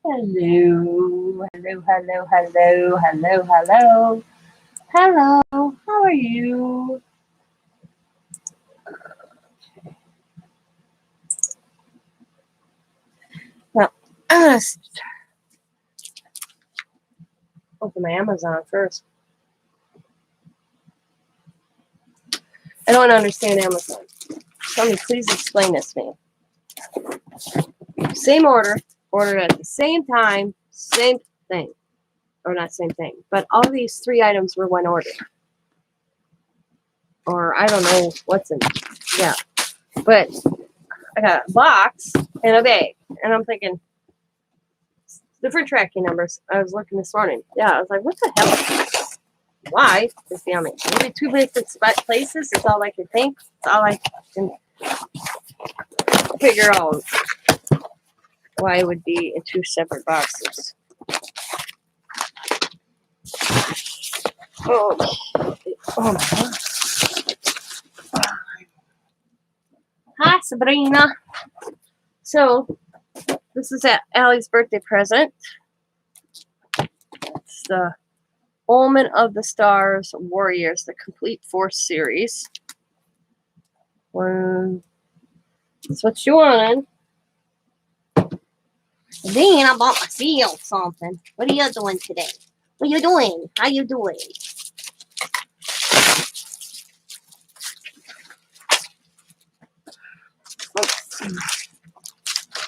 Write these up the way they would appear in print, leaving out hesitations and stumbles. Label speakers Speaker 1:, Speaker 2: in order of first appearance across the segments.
Speaker 1: Hello, hello, hello, hello, hello, hello, hello. How are you? Well, let's open my Amazon first. I don't understand Amazon. Somebody please explain this to me. Same ordered at the same time, same thing, or not same thing, but all these three items were one order, or I don't know what's in. Yeah, but I got a box and a bag, and I'm thinking. Different tracking numbers. I was looking this morning. Yeah, I was like, what the hell? Why? Just damn it. Maybe two different places. It's all I can think. It's all I can figure out why it would be in two separate boxes. Oh my God. Hi, Sabrina. So, this is Allie's birthday present. It's the Omen of the Stars Warriors, the Complete Force series. That's what you wanted. Then I bought myself something. What are you doing today? What are you doing? How you doing?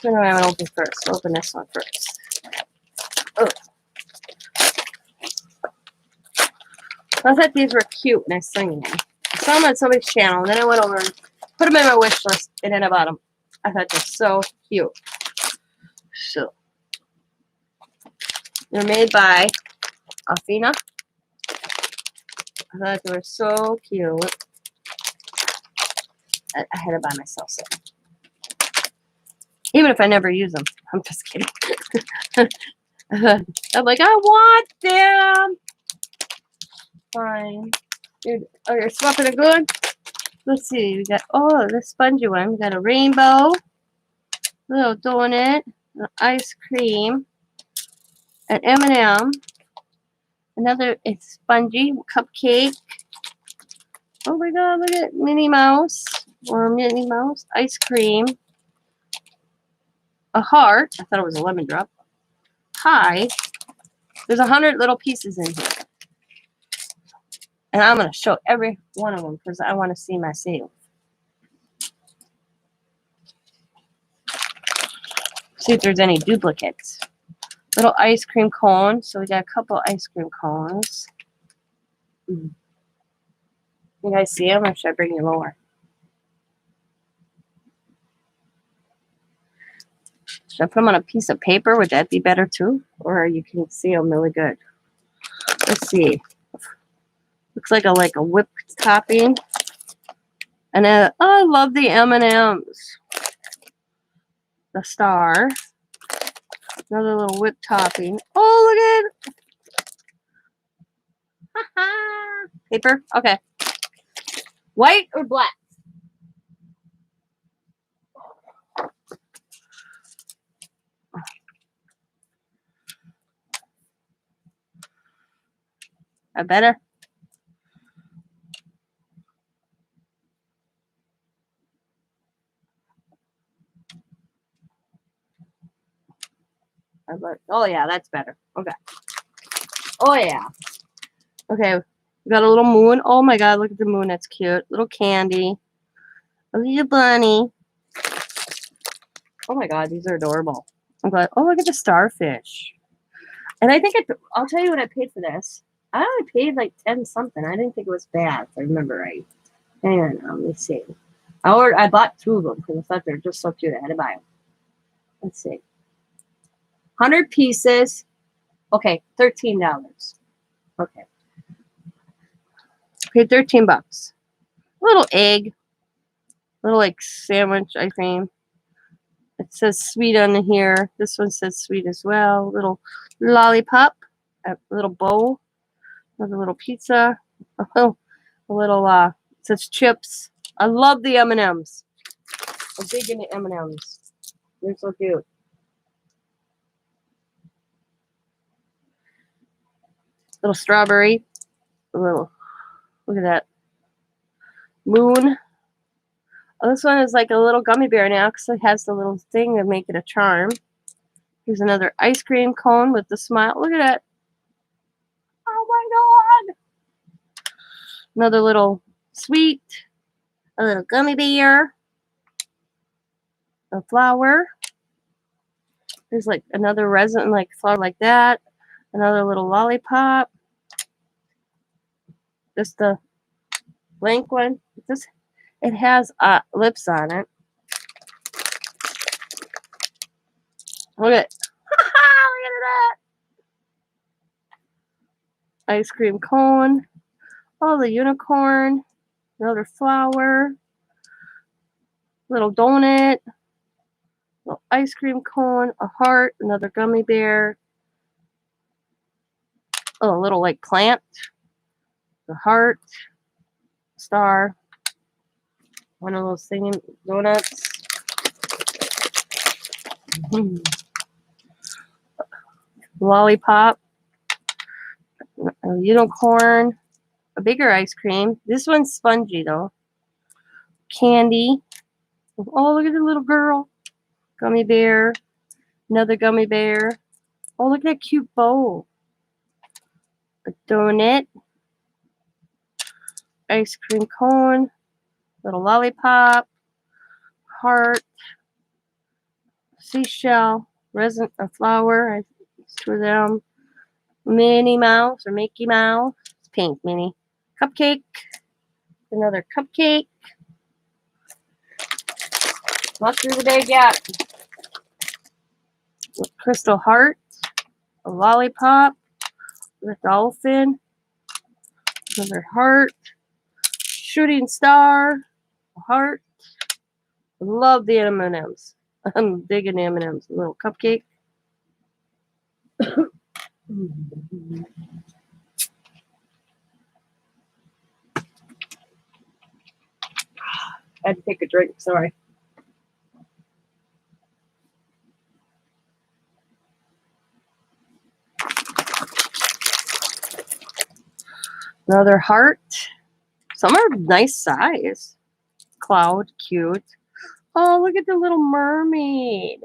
Speaker 1: Turn around and open first. Open this one first. Oh. I thought these were cute and I seen them. I saw them on somebody's channel and then I went over and put them in my wish list and then I bought them. I thought they're so cute. So, they're made by Afina. I thought they were so cute. I had to buy myself some. Even if I never use them. I'm just kidding. I'm like, I want them. Fine. You're swapping it good? Let's see. We got, the spongy one. We got a rainbow, little donut, an ice cream, an M&M, another it's spongy cupcake. Oh my God, look at Minnie Mouse or Minnie Mouse ice cream. A heart. I thought it was a lemon drop. Pie. There's 100 little pieces in here. And I'm going to show every one of them because I want to see myself. See if there's any duplicates. Little ice cream cone. So we got a couple ice cream cones. You guys see them or should I bring you lower? Should I put them on a piece of paper? Would that be better too? Or you can see them really good. Let's see. Looks like a whipped topping. And I love the M&Ms. The star. Another little whipped topping. Oh, look at it. Paper? Okay. White or black? I better. Oh, yeah, that's better. Okay. Oh, yeah. Okay, we got a little moon. Oh, my God, look at the moon. That's cute. Little candy. A little bunny. Oh, my God, these are adorable. I'm glad. Oh, look at the starfish. And I think I'll tell you what I paid for this. I only paid like 10 something. I didn't think it was bad, if I remember right. Hang on, let me see. I bought two of them because I thought they were just so cute. I had to buy them. Let's see. 100 pieces. Okay, $13. Okay. Paid 13 bucks. Little egg. Little like sandwich, I think. It says sweet on here. This one says sweet as well. Little lollipop. A little bowl. Another little pizza. A little it says chips. I love the M&Ms. I'm big into M&Ms. They're so cute. Little strawberry. A little, look at that. Moon. Oh, this one is like a little gummy bear now because it has the little thing to make it a charm. Here's another ice cream cone with the smile. Look at that. Oh my God. Another little sweet. A little gummy bear. A flower. There's like another resin, like flower like that. Another little lollipop. Just the blank one. It has lips on it. Look at it. Look at that. Ice cream cone. Oh, the unicorn. Another flower. Little donut. Little ice cream cone. A heart. Another gummy bear. Oh, a little like plant. The heart. Star. One of those singing donuts. Lollipop. A unicorn. A bigger ice cream. This one's spongy though. Candy. Oh, look at the little girl. Gummy bear. Another gummy bear. Oh, look at that cute bow. A donut. Ice cream cone. Little lollipop. Heart. Seashell. Resin. A flower. Two of them. Minnie Mouse or Mickey Mouse. It's pink, Minnie. Cupcake. Another cupcake. Not through the bag yet. Crystal heart. A lollipop. A dolphin. Another heart. Shooting star. A heart. Love the M&Ms. I'm digging M&Ms. A little cupcake. I had to take a drink, sorry. Another heart. Some are nice size. Cloud, cute. Oh, look at the little mermaid.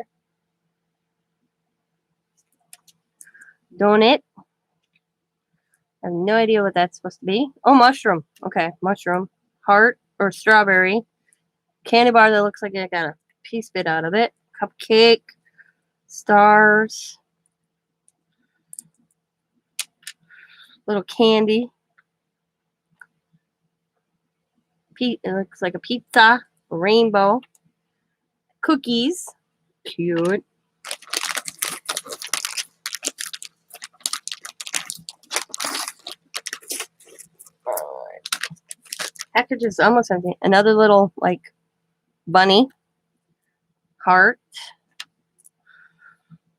Speaker 1: Donut. I have no idea what that's supposed to be. Oh, mushroom. Okay, mushroom. Heart or strawberry. Candy bar that looks like it got a piece bit out of it. Cupcake. Stars. Little candy. It looks like a pizza. A rainbow. Cookies. Cute. Package is almost empty. Another little like bunny. Heart.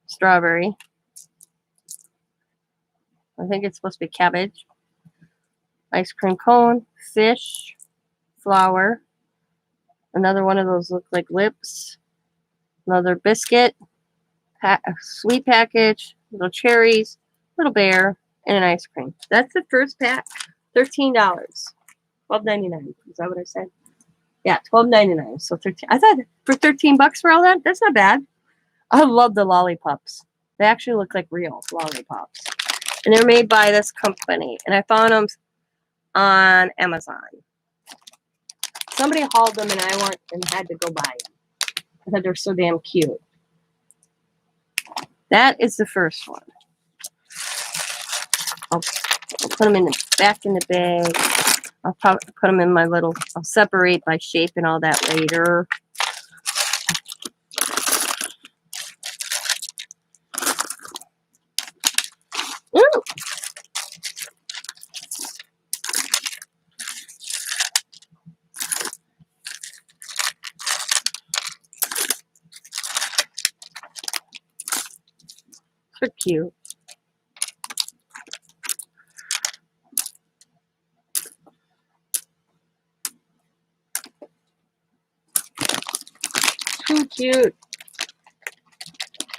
Speaker 1: Strawberry. I think it's supposed to be cabbage. Ice cream cone. Fish. Flower. Another one of those look like lips. Another biscuit. Sweet package. Little cherries. Little bear. And an ice cream. That's the first pack. $13. $12.99. Is that what I said? Yeah, $12.99. So 13. I thought for $13 for all that, that's not bad. I love the lollipops. They actually look like real lollipops. And they're made by this company. And I found them on Amazon. Somebody hauled them and I went and had to go buy them. I thought they're so damn cute. That is the first one. I'll put them back in the bag. I'll probably put them in my little, I'll separate by shape and all that later. Ooh. So cute. Too cute.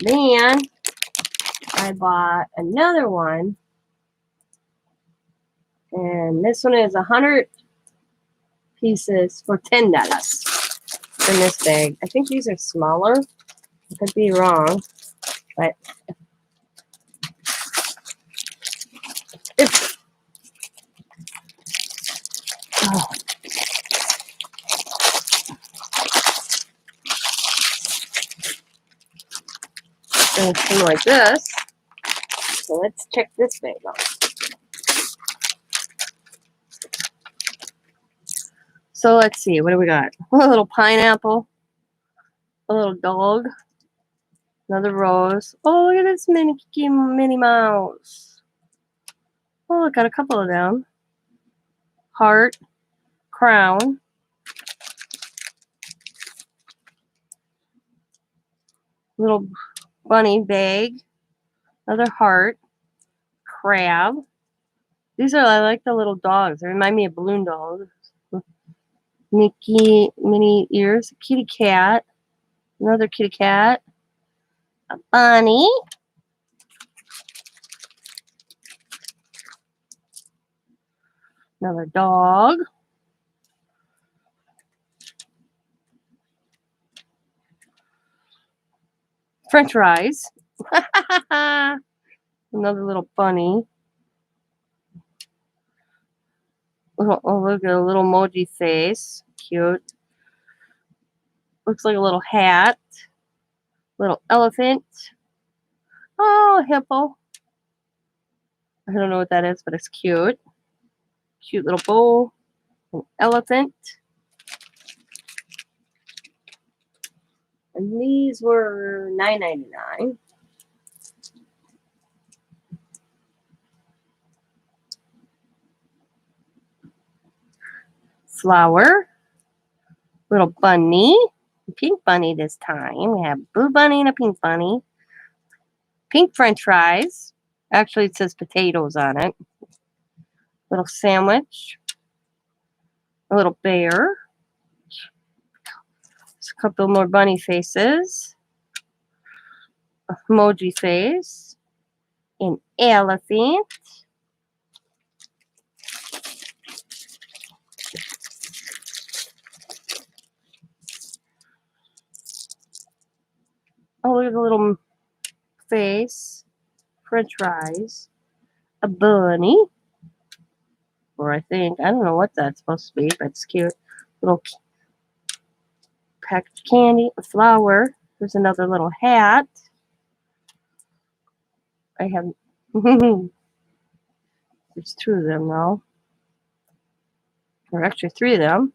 Speaker 1: Then I bought another one And this one is 100 pieces for $10 in this bag. I think these are smaller. I could be wrong, but it's something like this. So let's check this bag out. So let's see, what do we got? A little pineapple, a little dog, another rose. Oh, look at this Minnie Mouse. Oh, look, got a couple of them. Heart, crown, little bunny bag, another heart, crab. These are, I like the little dogs. They remind me of balloon dogs. Mickey, Minnie ears, kitty cat, another kitty cat, a bunny, another dog, French fries, another little bunny. Oh, look at a little emoji face. Cute. Looks like a little hat. Little elephant. Oh, hippo. I don't know what that is, but it's cute. Cute little bowl. An elephant. And these were $9.99. Flower. Little bunny. Pink bunny this time. We have blue bunny and a pink bunny. Pink French fries. Actually, it says potatoes on it. Little sandwich. A little bear. Just a couple more bunny faces. Emoji face. An elephant. Oh, look at the little face. French fries. A bunny. Or I don't know what that's supposed to be, but it's cute. Little packaged candy. A flower. There's another little hat. I have... There's two of them now. Or actually three of them.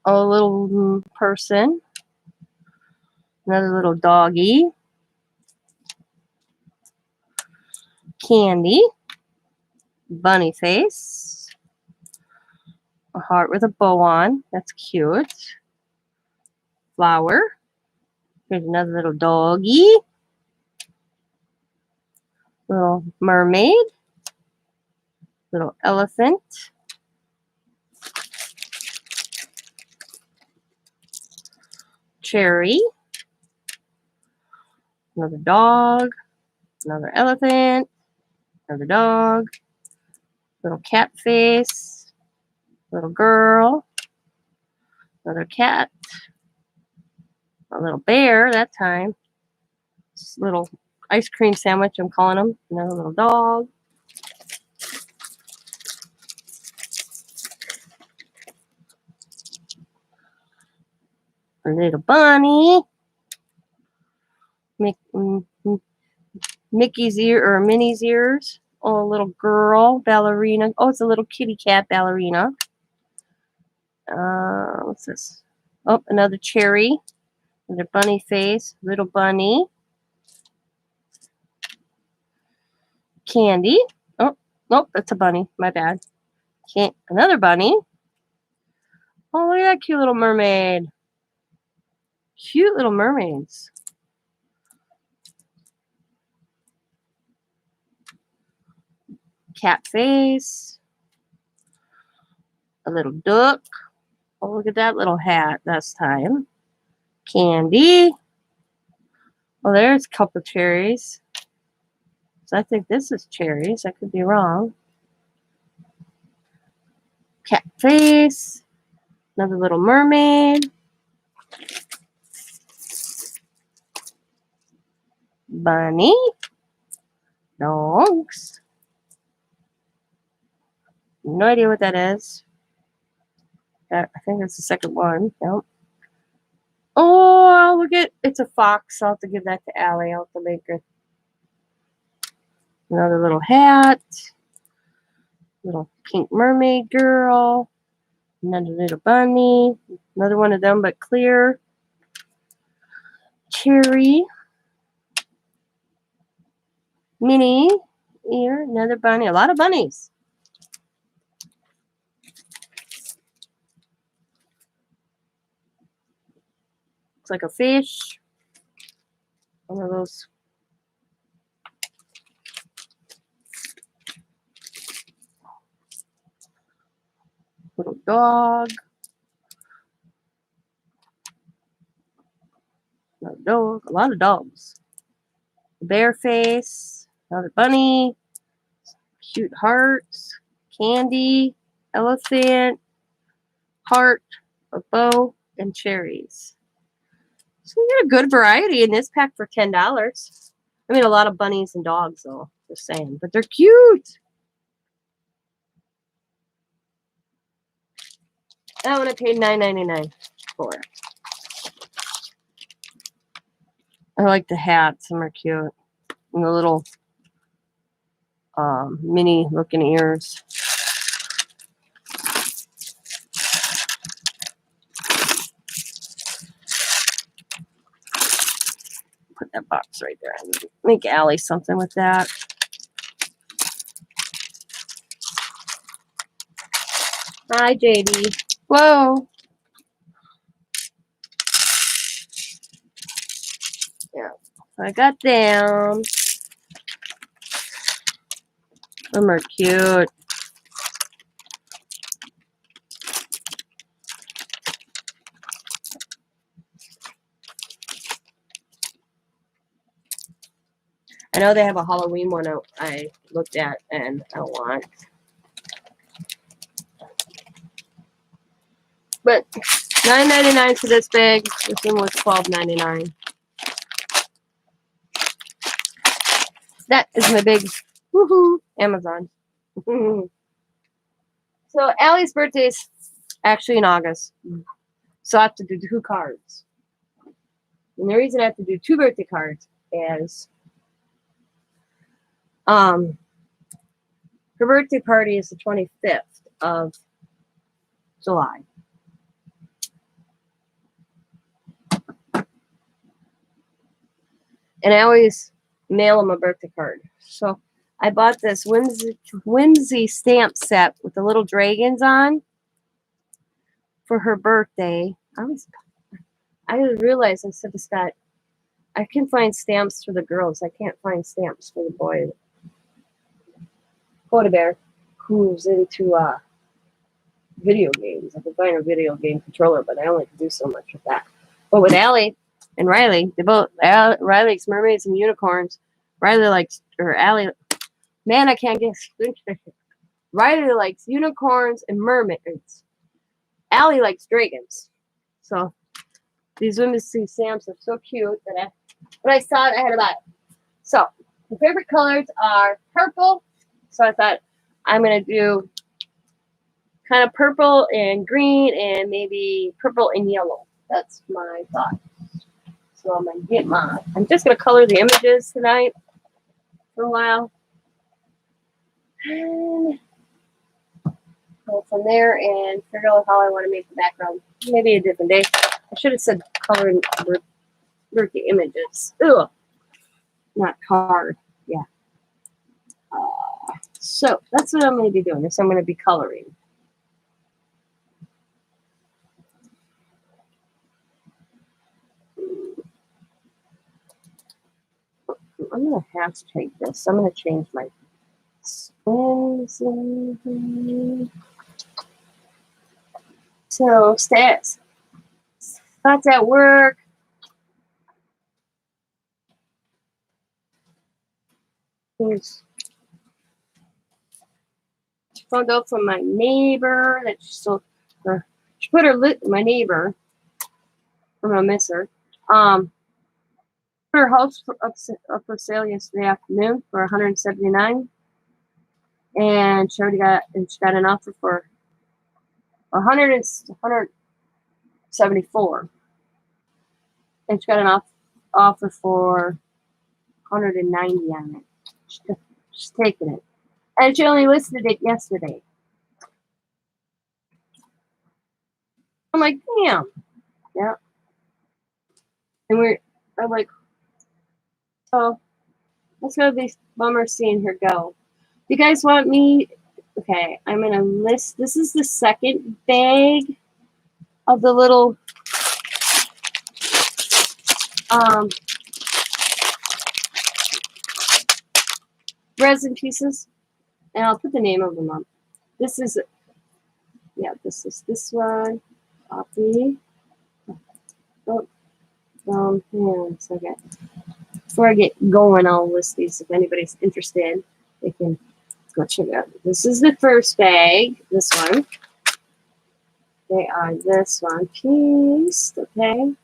Speaker 1: A little person. Another little doggy. Candy. Bunny face. A heart with a bow on. That's cute. Flower. Here's another little doggy. Little mermaid. Little elephant. Cherry. Another dog. Another elephant. Another dog. Little cat face. Little girl. Another cat. A little bear that time. This little ice cream sandwich, I'm calling them. Another little dog. A little bunny. Mickey's ear or Minnie's ears. Oh, a little girl ballerina. Oh, it's a little kitty cat ballerina. What's this? Oh, another cherry. Another bunny face. Little bunny. Candy. Oh, nope, that's a bunny. My bad. Another bunny. Oh, look at that cute little mermaid. Cute little mermaids. Cat face. A little duck. Oh, look at that little hat this time. Candy. Oh, there's a couple cherries. So I think this is cherries. I could be wrong. cat face, another little mermaid, bunny, dogs. No idea what that is. I think that's the second one. Nope. Oh, look at it's a fox. I'll have to give that to Allie. I'll have to make her another little hat. Little pink mermaid girl. Another little bunny. Another one of them, but clear. Cherry. Minnie. Here, another bunny. A lot of bunnies. Looks like a fish. One of those. Little dog. Another dog. A lot of dogs. Bear face. Another bunny. Cute hearts. Candy. Elephant. Heart. A bow. And cherries. So you get a good variety in this pack for $10. I mean, a lot of bunnies and dogs, though. Just saying. But they're cute. That one I paid $9.99 for. I like the hats. Some are cute. And the little mini looking ears. Put that box right there. Make Allie something with that. Hi, JD. Whoa. Yeah. I got them. Them are cute. I know they have a Halloween one I looked at and I want. But $9.99 for this bag. This one was $12.99. That is my big woohoo Amazon. So Allie's birthday is actually in August. So I have to do 2 cards. And the reason I have to do 2 birthday cards is her birthday party is the 25th of July. And I always mail them a birthday card. So I bought this whimsy stamp set with the little dragons on for her birthday. I realized I said to Scott, I can find stamps for the girls. I can't find stamps for the boys. Coda Bear, who's into video games. I can find a video game controller, but I only can do so much with that. But with Allie and Riley, Riley likes mermaids and unicorns. Riley likes, or Allie, man, I can't get Riley likes unicorns and mermaids. Allie likes dragons. So these women's stamps are so cute that when I saw it, I had to buy it. So my favorite colors are purple. So I thought I'm going to do kind of purple and green and maybe purple and yellow. That's my thought. So I'm going to get I'm just going to color the images tonight for a while. And go from there and figure out how I want to make the background. Maybe a different day. I should have said coloring birthday images. Ugh. Not card. Yeah. So that's what I'm going to be doing. I'm going to be coloring. I'm going to hashtag this. I'm going to change my so stats. Scott's at work. He's found out from my neighbor that she put her my neighbor, I'm gonna miss her. Put her house up for sale yesterday afternoon for $179, and she got an offer for $174, and she got an offer for $190 on it. She's taking it, and she only listed it yesterday. I'm like, damn, yeah. And I'm like, oh, that's gonna be bummer seeing her go. You guys want me? Okay, I'm gonna list. This is the second bag of the little resin pieces, and I'll put the name of them up. This is this one. Copy. Oh, hang on a second. Before I get going, I'll list these. If anybody's interested, they can go check it out. This is the first bag. This one. They are this one piece. Okay.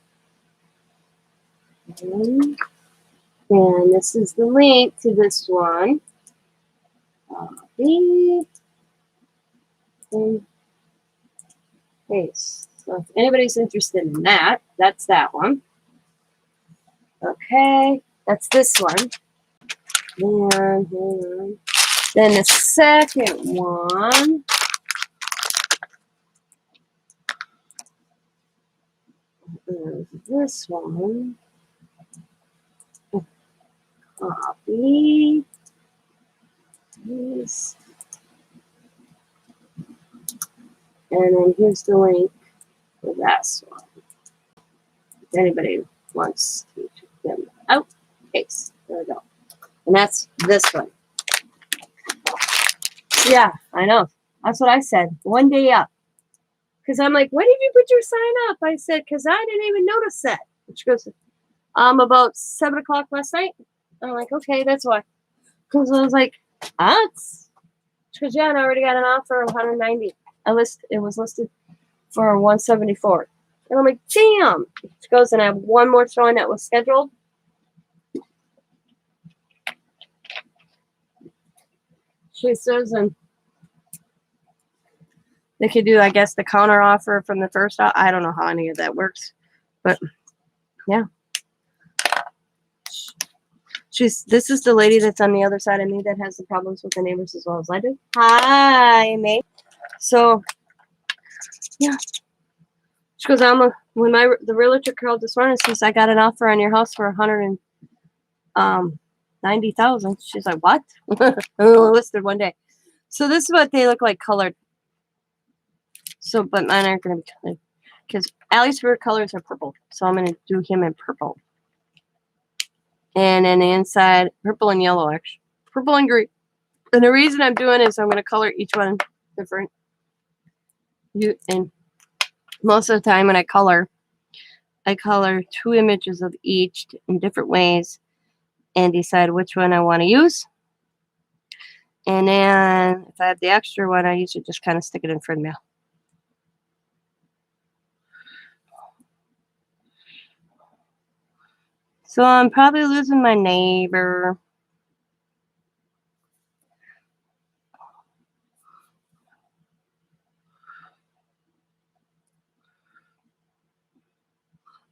Speaker 1: And this is the link to this one. Copy. And paste. So if anybody's interested in that, that's that one. Okay, that's this one. And then the second one is this one. Copy. This. And then here's the link for this one. If anybody wants to check them out, paste. There we go. And that's this one. Yeah, I know. That's what I said. One day up. Because I'm like, when did you put your sign up? I said, because I didn't even notice that. And she goes, about 7 o'clock last night. I'm like, okay, that's why. Because I was like, that's. She goes, yeah, and I already got an offer of $190. It was listed for $174. And I'm like, damn. She goes, and I have one more showing that was scheduled. She says, and they could do, I guess, the counter offer from the first. I don't know how any of that works, but yeah. This is the lady that's on the other side of me that has the problems with the neighbors as well as I do. Hi, mate. So, yeah. She goes, when the realtor called this morning, says I got an offer on your house for $190,000. She's like, what? Listed one day. So this is what they look like colored. So, but mine aren't going to be colored because Allie's favorite colors are purple. So I'm going to do him in purple. And then the inside, purple and yellow, actually. Purple and green. And the reason I'm doing is I'm going to color each one different. And most of the time when I color 2 images of each in different ways and decide which one I want to use. And then if I have the extra one, I usually just kind of stick it in front of me. So I'm probably losing my neighbor.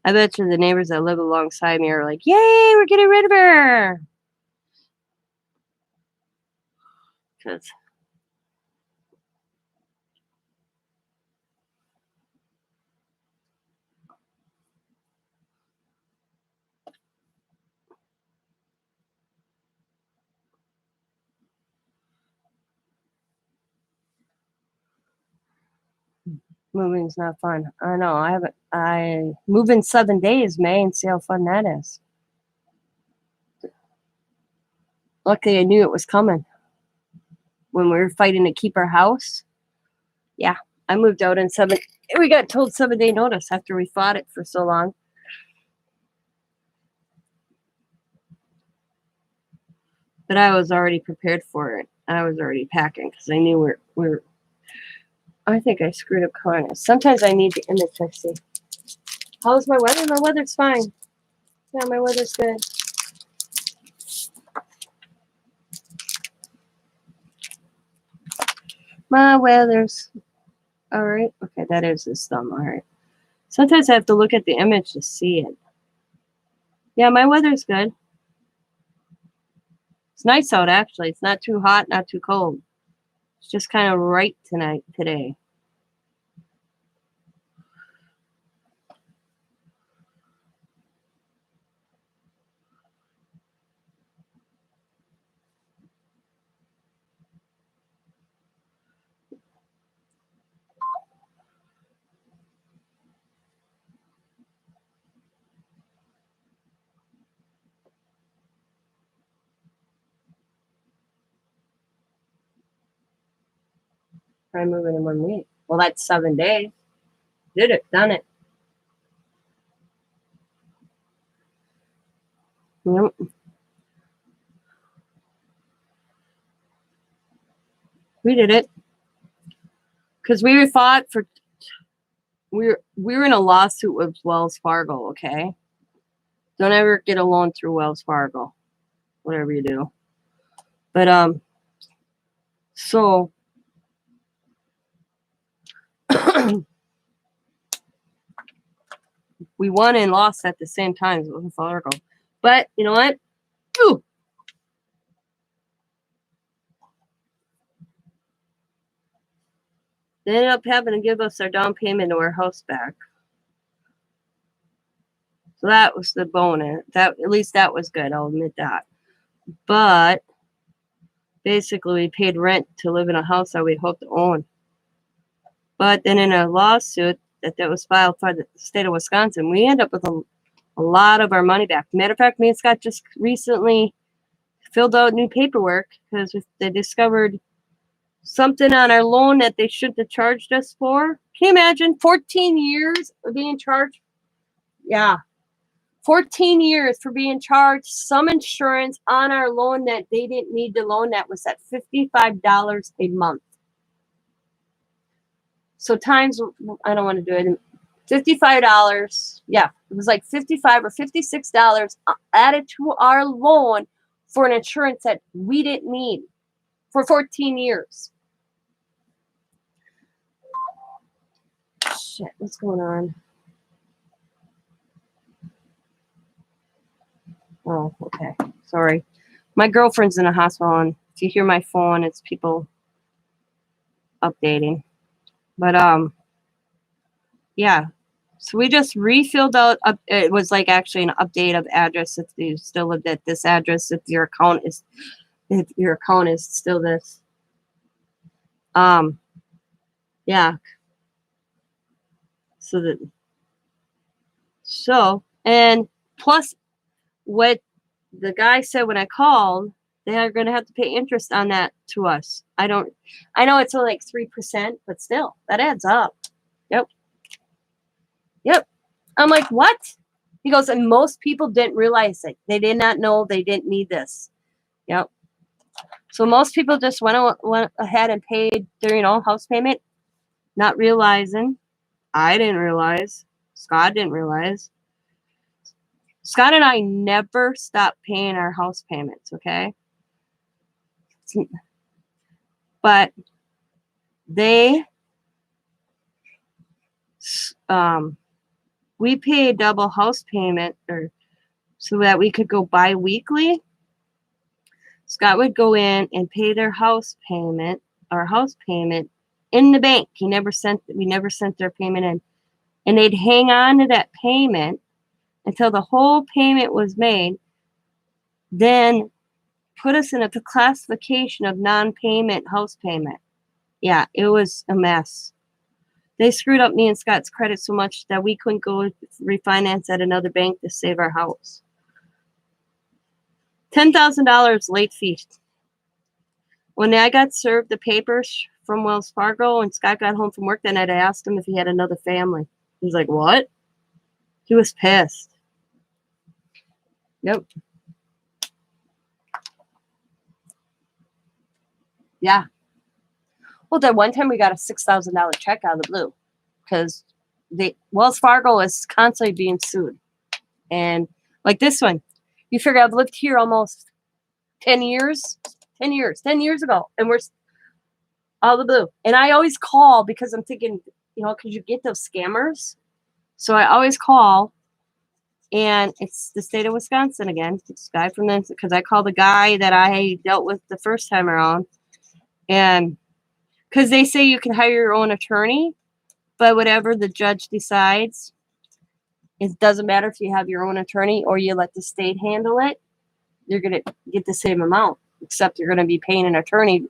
Speaker 1: I bet you the neighbors that live alongside me are like, yay, we're getting rid of her. Because moving's not fun. I know. I move in 7 days, May, and see how fun that is. Luckily, I knew it was coming. When we were fighting to keep our house. Yeah, I moved out in 7. We got told 7-day notice after we fought it for so long. But I was already prepared for it. I was already packing because I knew we're. I think I screwed up corners. Sometimes I need the image I see. How's my weather? My weather's fine. Yeah, my weather's good. My weather's all right. Okay, that is his thumb. All right. Sometimes I have to look at the image to see it. Yeah, my weather's good. It's nice out, actually. It's not too hot, not too cold. It's just kind of right today. Try moving in 1 week. Well, that's 7 days. Did it, done it. Yep. We did it. Because we fought for we were in a lawsuit with Wells Fargo, okay? Don't ever get a loan through Wells Fargo. Whatever you do. But so we won and lost at the same time as Wells Fargo. But you know what? Ooh. They ended up having to give us our down payment to our house back. So that was the bonus. That at least that was good. I'll admit that. But basically, we paid rent to live in a house that we hoped to own. But then in a lawsuit that was filed for the state of Wisconsin, we end up with a lot of our money back. Matter of fact, me and Scott just recently filled out new paperwork because they discovered something on our loan that they shouldn't have charged us for. Can you imagine 14 years of being charged? Yeah. 14 years for being charged some insurance on our loan that they didn't need to loan. That was at $55 a month. So times, I don't want to do it, $55. Yeah, it was like $55 or $56 added to our loan for an insurance that we didn't need for 14 years. Shit, what's going on? Oh, okay. Sorry. My girlfriend's in a hospital, and if you hear my phone, it's people updating. But yeah. So we just refilled out. It was like actually an update of address if you still lived at this address. If your account is still this. Yeah. So and plus what the guy said when I called, they are going to have to pay interest on that to us. I know it's only like 3%, but still, that adds up. Yep. I'm like, what? He goes, and most people didn't realize it. They did not know they didn't need this. Yep. So most people just went ahead and paid their, house payment, not realizing. I didn't realize. Scott didn't realize. Scott and I never stopped paying our house payments, okay? But we pay a double house payment so that we could go bi-weekly. Scott would go in and pay our house payment in the bank. We never sent their payment in. And they'd hang on to that payment until the whole payment was made, then put us in a classification of non-payment house payment. Yeah, it was a mess. They screwed up me and Scott's credit so much that we couldn't go refinance at another bank to save our house. $10,000 late fee. When I got served the papers from Wells Fargo and Scott got home from work that night, I asked him if he had another family. He's like, what? He was pissed. Yep. Yeah. Well, that one time we got a $6,000 check out of the blue because Wells Fargo is constantly being sued. And like this one, you figure I've lived here almost 10 years ago, and we're out of the blue. And I always call because I'm thinking, because you get those scammers. So I always call, and it's the state of Wisconsin again. It's this guy from this, because I called the guy that I dealt with the first time around. And because they say you can hire your own attorney, but whatever the judge decides, it doesn't matter if you have your own attorney or you let the state handle it. You're going to get the same amount, except you're going to be paying an attorney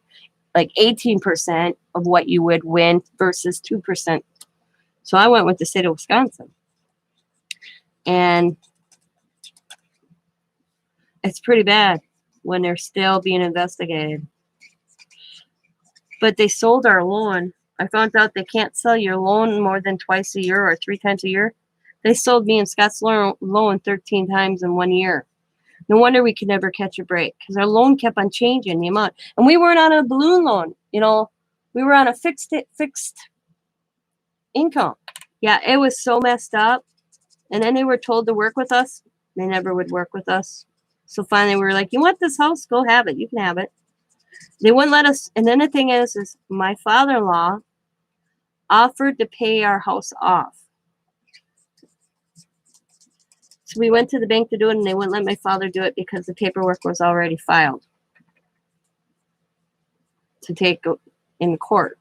Speaker 1: like 18% of what you would win versus 2%. So I went with the state of Wisconsin. And it's pretty bad when they're still being investigated. But they sold our loan. I found out they can't sell your loan more than twice a year or 3 times a year. They sold me and Scott's loan 13 times in 1 year. No wonder we could never catch a break, because our loan kept on changing the amount. And we weren't on a balloon loan. We were on a fixed income. Yeah, it was so messed up. And then they were told to work with us. They never would work with us. So finally we were like, you want this house? Go have it. You can have it. They wouldn't let us. And then the thing is my father-in-law offered to pay our house off. So we went to the bank to do it, and they wouldn't let my father do it because the paperwork was already filed to take in court.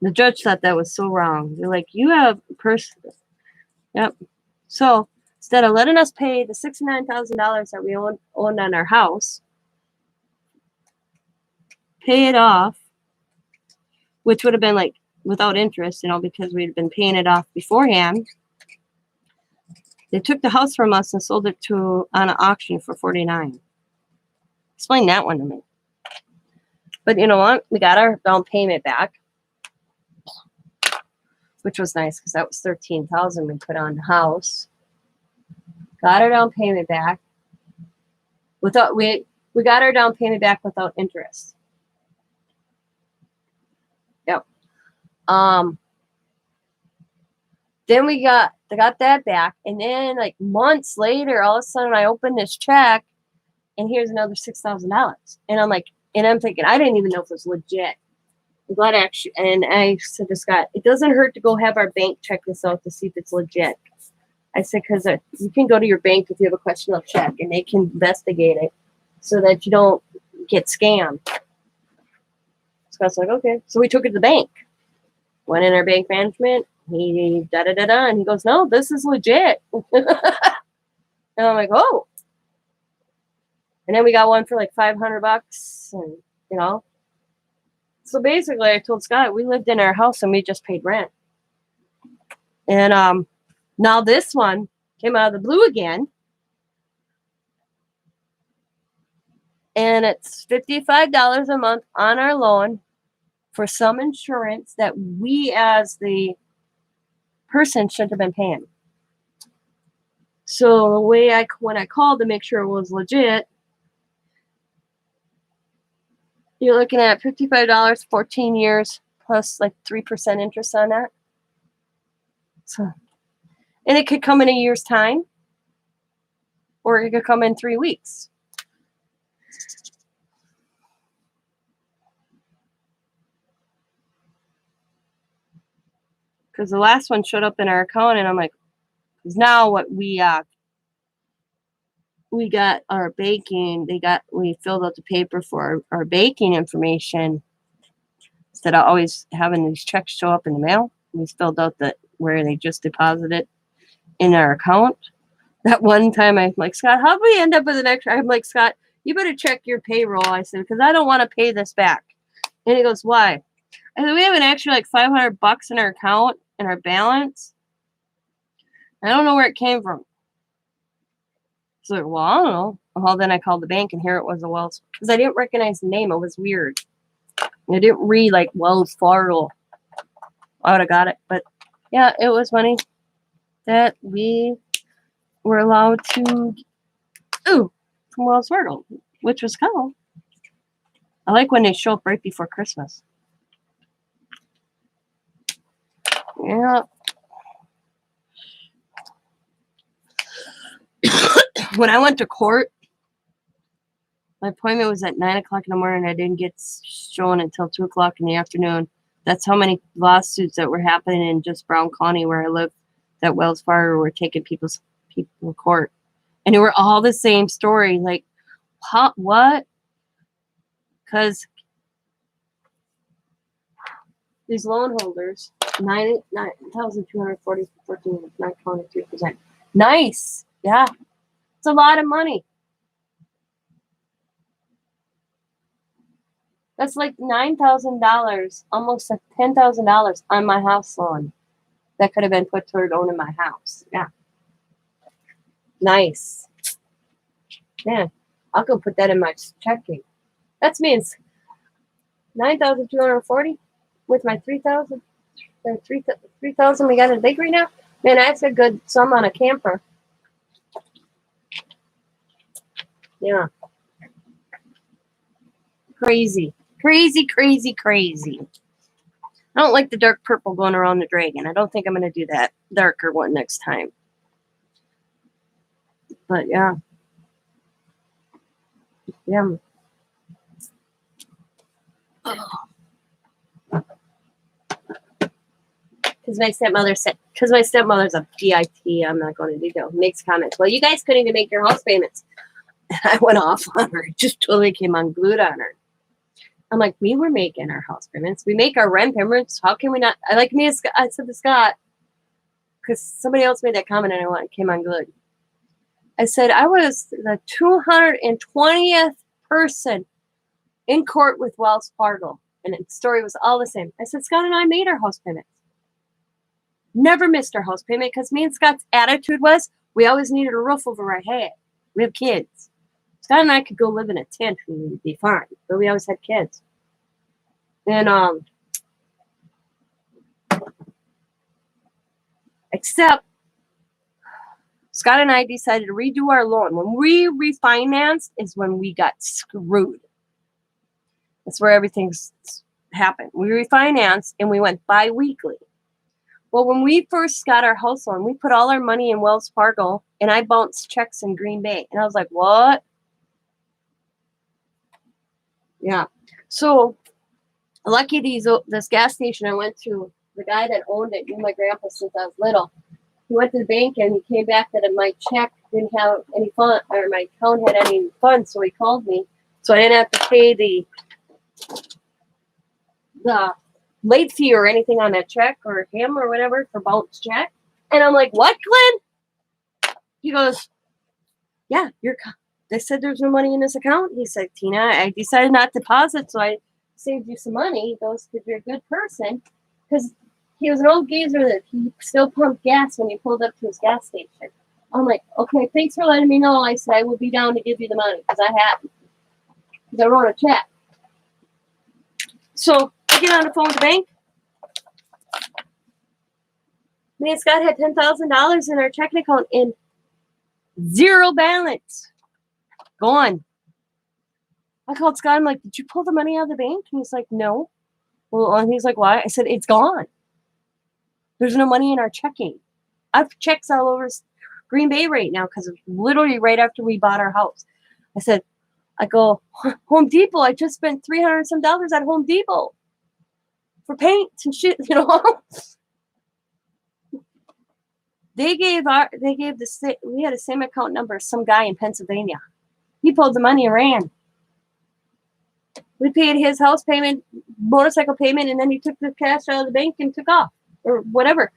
Speaker 1: The judge thought that was so wrong. They're like, you have a person. Yep. So instead of letting us pay the $69,000 that we owned on our house, pay it off, which would have been like without interest, because we'd been paying it off beforehand. They took the house from us and sold it on an auction for $49,000. Explain that one to me. But you know what? We got our down payment back, which was nice because that was $13,000 we put on the house. Got our down payment back we got our down payment back without interest. Yep. Then we got that back, and then like months later, all of a sudden I opened this check, and here's another $6,000. And I'm thinking, I didn't even know if it was legit. I'm glad and I said to Scott, it doesn't hurt to go have our bank check this out to see if it's legit. I said, because you can go to your bank if you have a questionable check, and they can investigate it so that you don't get scammed. Scott's like, okay. So we took it to the bank. Went in our bank management. He da-da-da-da, and he goes, no, this is legit. And I'm like, oh. And then we got one for like $500, and So basically, I told Scott we lived in our house and we just paid rent. And now this one came out of the blue again, and it's $55 a month on our loan for some insurance that we, as the person, shouldn't have been paying. So the way when I called to make sure it was legit, you're looking at $55, 14 years, plus like 3% interest on that. So, and it could come in a year's time, or it could come in 3 weeks. Because the last one showed up in our account, and I'm like, because now what we got our baking, we filled out the paper for our baking information instead of always having these checks show up in the mail. We filled out where they just deposited in our account. That one time I'm like, Scott, how do we end up with an extra? I'm like, Scott, you better check your payroll. I said, because I don't want to pay this back. And he goes, why? I said, we have an extra like $500 in our account and our balance. I don't know where it came from. So like, well, I don't know. Well, then I called the bank, and here it was a Wells, because I didn't recognize the name. It was weird. I didn't read like Wells Fargo. I would have got it. But yeah, it was funny that we were allowed to from Wells Fargo, which was cool. I like when they show up right before Christmas. Yeah. When I went to court, my appointment was at 9 o'clock in the morning. I didn't get shown until 2 o'clock in the afternoon. That's how many lawsuits that were happening in just Brown County where I live, that Wells Fargo were taking people to court. And they were all the same story. Like, what? Because these loan holders, 9,240 for 14, 9.3%. Nice. Yeah. It's a lot of money. That's like $9,000, almost $10,000 on my house loan that could have been put toward owning my house. Yeah. Nice. Man, I'll go put that in my checking. That means 9,240 with my 3,000. 3,000 we got in the bakery now. Man, that's a good sum on a camper. Yeah. Crazy. Crazy, crazy, crazy. I don't like the dark purple going around the dragon. I don't think I'm going to do that darker one next time. But yeah. Yeah. Because my stepmother's a PIT, I'm not going to detail. Makes comments. Well, you guys couldn't even make your house payments. And I went off on her. Just totally came unglued on her. I'm like, we were making our house payments. We make our rent payments. How can we not? I said to Scott, because somebody else made that comment and I came unglued. I said, I was the 220th person in court with Wells Fargo. And the story was all the same. I said, Scott and I made our house payments. Never missed our house payment because me and Scott's attitude was we always needed a roof over our head. We have kids. Scott and I could go live in a tent and we'd be fine. But we always had kids. And except Scott and I decided to redo our loan. When we refinanced is when we got screwed. That's where everything's happened. We refinanced and we went bi-weekly. Well, when we first got our house loan, we put all our money in Wells Fargo, and I bounced checks in Green Bay. And I was like, what? Yeah. So, lucky this gas station I went to, the guy that owned it, knew my grandpa since I was little. He went to the bank, and he came back that my check didn't have any fund, or my account had any funds, so he called me. So I didn't have to pay the late fee or anything on that check or him or whatever for bounce check. And I'm like, what, Glenn? He goes, yeah, they said there's no money in this account. He said, Tina, I decided not to deposit, so I saved you some money. Those because you're a good person. Because he was an old geezer that he still pumped gas when he pulled up to his gas station. I'm like, okay, thanks for letting me know. I said, I will be down to give you the money because I hadn't. Because I wrote a check. So I get on the phone with the bank. Me and Scott had $10,000 in our checking account in zero balance. Gone. I called Scott. I'm like, did you pull the money out of the bank? And he's like, no. Well, and he's like, why? I said, it's gone. There's no money in our checking. I have checks all over Green Bay right now because it's literally right after we bought our house. I go, Home Depot. I just spent $300 some at Home Depot for paint and shit, you know. We had the same account number as some guy in Pennsylvania. He pulled the money and ran. We paid his house payment, motorcycle payment, and then he took the cash out of the bank and took off or whatever.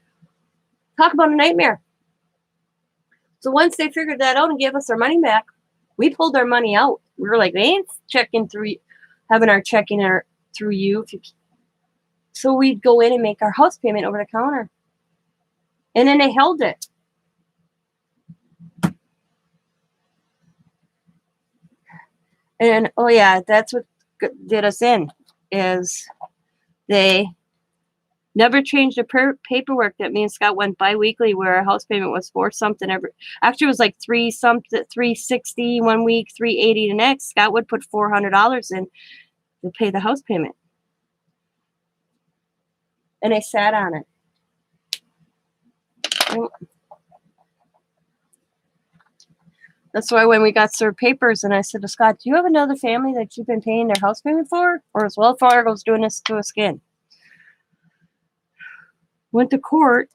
Speaker 1: Talk about a nightmare. So once they figured that out and gave us our money back, we pulled our money out. We were like, they ain't having our checking through you. So we'd go in and make our house payment over the counter. And then they held it. And, oh yeah, that's what did us in, is they never changed the paperwork. That means Scott went bi-weekly where our house payment was $4 something actually it was like $360 one week, $380 the next. Scott would put $400 in to pay the house payment. And I sat on it. That's why when we got served papers and I said to Scott, do you have another family that you've been paying their house payment for? Or is Wells Fargo's doing this to us again? Went to court,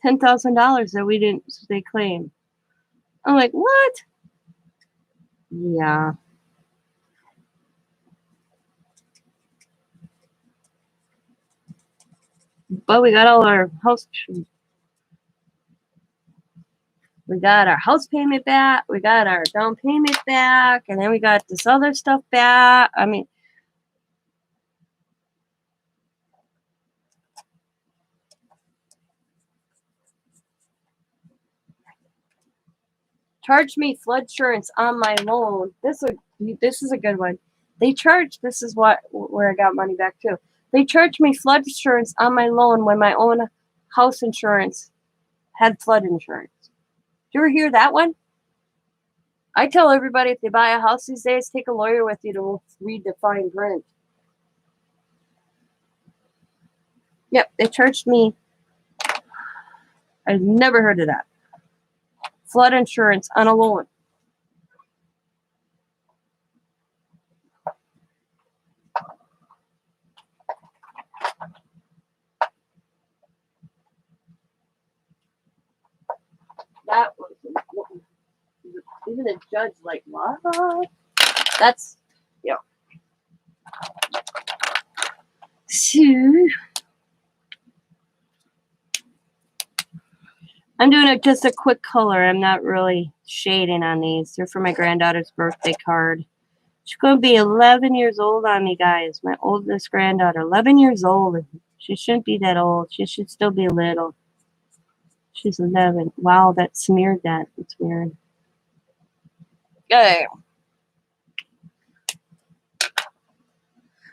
Speaker 1: $10,000 that they claimed. I'm like, what? Yeah. But we got all our house payment back, we got our down payment back, and then we got this other stuff back. I mean, charged me flood insurance on my loan. This is a good one. They charged, this is where I got money back too. They charged me flood insurance on my loan when my own house insurance had flood insurance. Did you ever hear that one? I tell everybody if they buy a house these days, take a lawyer with you to read the fine print. Yep, they charged me. I've never heard of that. Flood insurance on a loan. That was even a judge like, what? That's, yeah. So, I'm doing just a quick color. I'm not really shading on these. They're for my granddaughter's birthday card. She's going to be 11 years old on me, guys. My oldest granddaughter, 11 years old. She shouldn't be that old. She should still be little. She's 11. Wow, that smeared that. It's weird. Okay.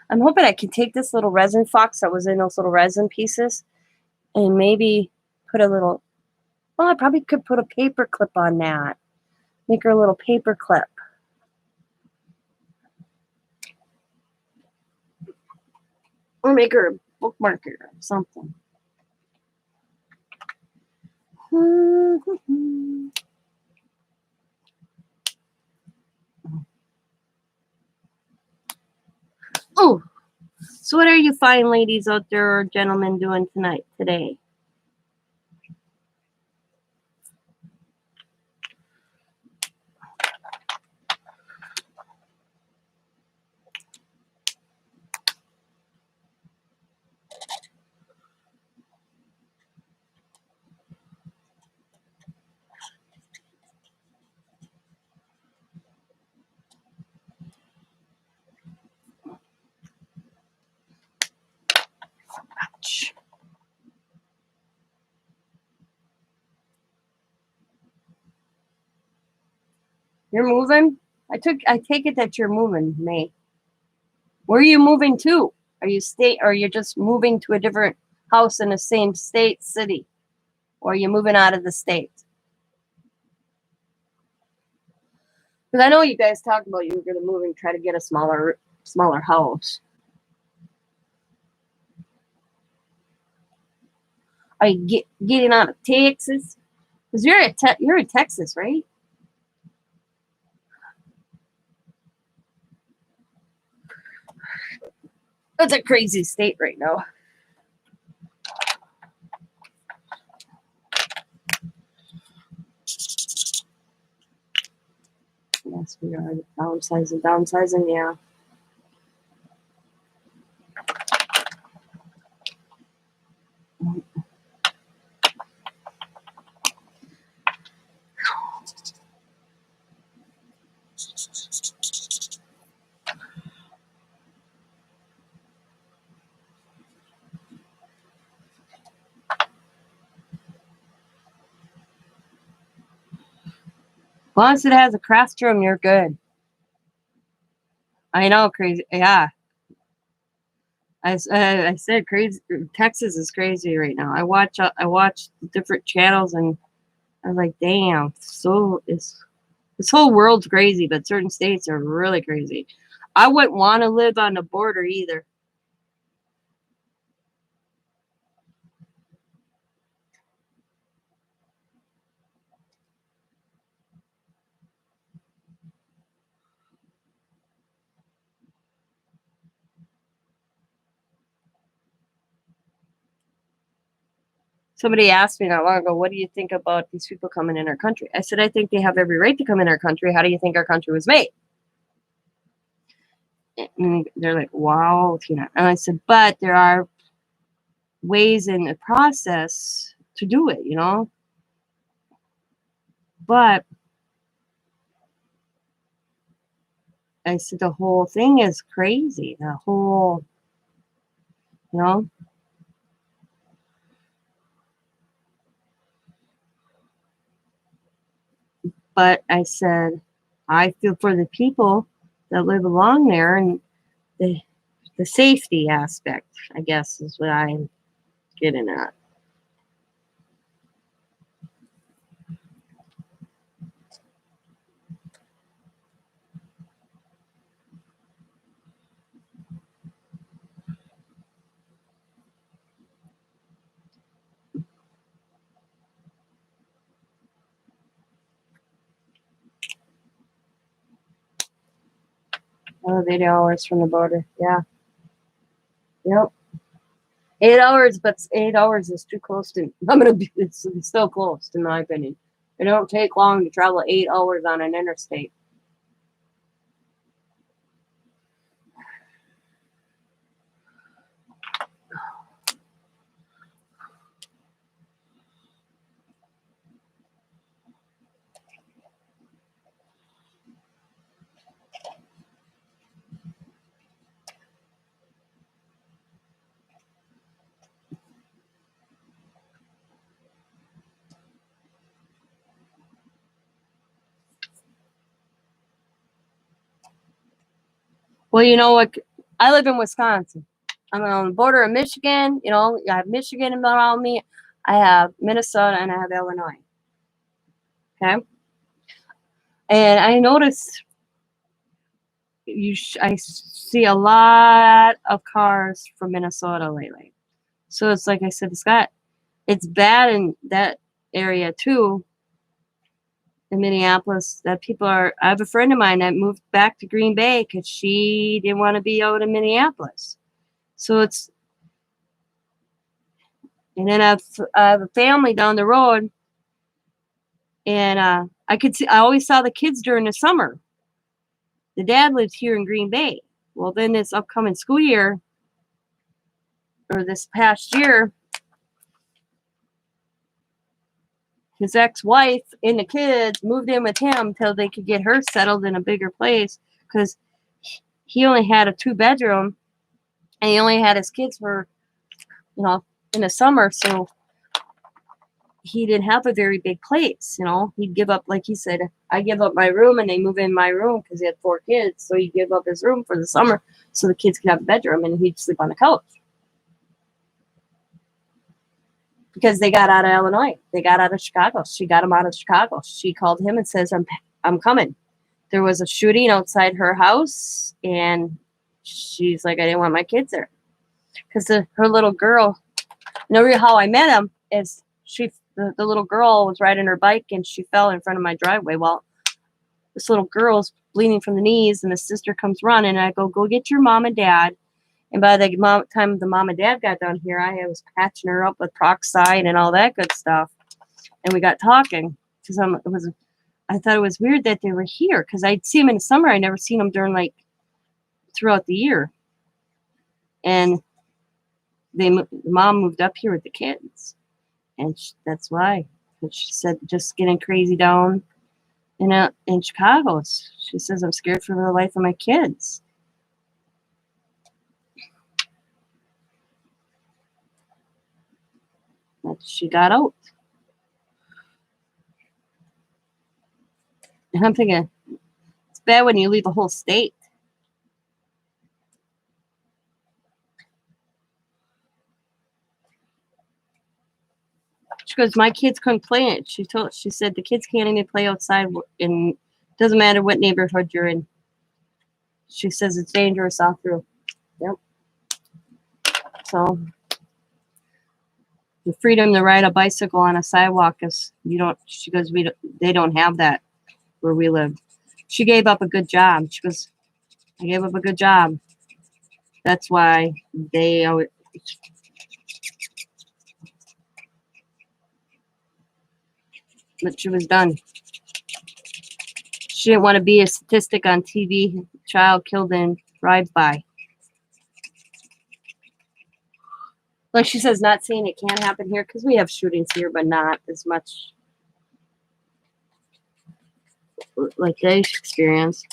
Speaker 1: I'm hoping I can take this little resin fox that was in those little resin pieces and maybe put a little, well, I probably could put a paper clip on that. Make her a little paper clip. Or make her a bookmarker or something. Oh, so what are you fine ladies out there or gentlemen doing today? You're moving? I take it that you're moving, May. Where are you moving to? Are you just moving to a different house in the same state, city? Or are you moving out of the state? Because I know you guys talked about you were going to move and try to get a smaller house. Are you getting out of Texas? Because you're in Texas, right? That's a crazy state right now. Yes, we are downsizing, yeah. As long as it has a craft room, you're good. I know, crazy. Yeah. I said crazy. Texas is crazy right now. I watch different channels and I was like, damn. So this whole world's crazy, but certain states are really crazy. I wouldn't want to live on the border either. Somebody asked me not long ago, what do you think about these people coming in our country? I said, I think they have every right to come in our country. How do you think our country was made? And they're like, wow, Tina. And I said, but there are ways in the process to do it, you know? But I said, the whole thing is crazy. The whole, you know? But I said, I feel for the people that live along there and the safety aspect, I guess, is what I'm getting at. Oh, 8 hours from the border. Yeah. Yep. 8 hours, but 8 hours is too close to. I'm gonna be. It's still close, in my opinion. It don't take long to travel 8 hours on an interstate. Well, you know what? I live in Wisconsin. I'm on the border of Michigan. You know, I have Michigan around me. I have Minnesota and I have Illinois. Okay, and I noticed I see a lot of cars from Minnesota lately. So it's like I said, it's bad in that area too, in Minneapolis. That people are. I have a friend of mine that moved back to Green Bay because she didn't want to be out in Minneapolis. So it's, and then I have a family down the road, and I always saw the kids during the summer. The dad lives here in Green Bay. Well, then this upcoming school year, or this past year, his ex-wife and the kids moved in with him till they could get her settled in a bigger place, because he only had a 2-bedroom and he only had his kids for, you know, in the summer. So he didn't have a very big place, you know. He'd give up, like he said, I give up my room and they move in my room, because he had 4 kids. So he'd give up his room for the summer so the kids could have a bedroom and he'd sleep on the couch. Because they got out of Illinois. They got out of Chicago. She got him out of Chicago. She called him and says, I'm coming. There was a shooting outside her house, and she's like, I didn't want my kids there. Because her little girl, how I met him is the little girl was riding her bike and she fell in front of my driveway. Well, this little girl's bleeding from the knees, and the sister comes running, and I go get your mom and dad. And by the time the mom and dad got down here, I was patching her up with peroxide and all that good stuff. And we got talking, because I thought it was weird that they were here, because I'd see them in the summer. I never seen them during throughout the year. And the mom moved up here with the kids, and that's why. But she said just getting crazy down in Chicago. She says, I'm scared for the life of my kids. But she got out. And I'm thinking, it's bad when you leave a whole state. She goes, my kids couldn't play it. She said the kids can't even play outside, and doesn't matter what neighborhood you're in. She says it's dangerous out through. Yep. So the freedom to ride a bicycle on a sidewalk is you don't. She goes, they don't have that where we live. She gave up a good job. She goes, I gave up a good job. That's why they always. But she was done. She didn't want to be a statistic on TV. Child killed in drive-by. Like she says, not saying it can't happen here because we have shootings here, but not as much like they experienced.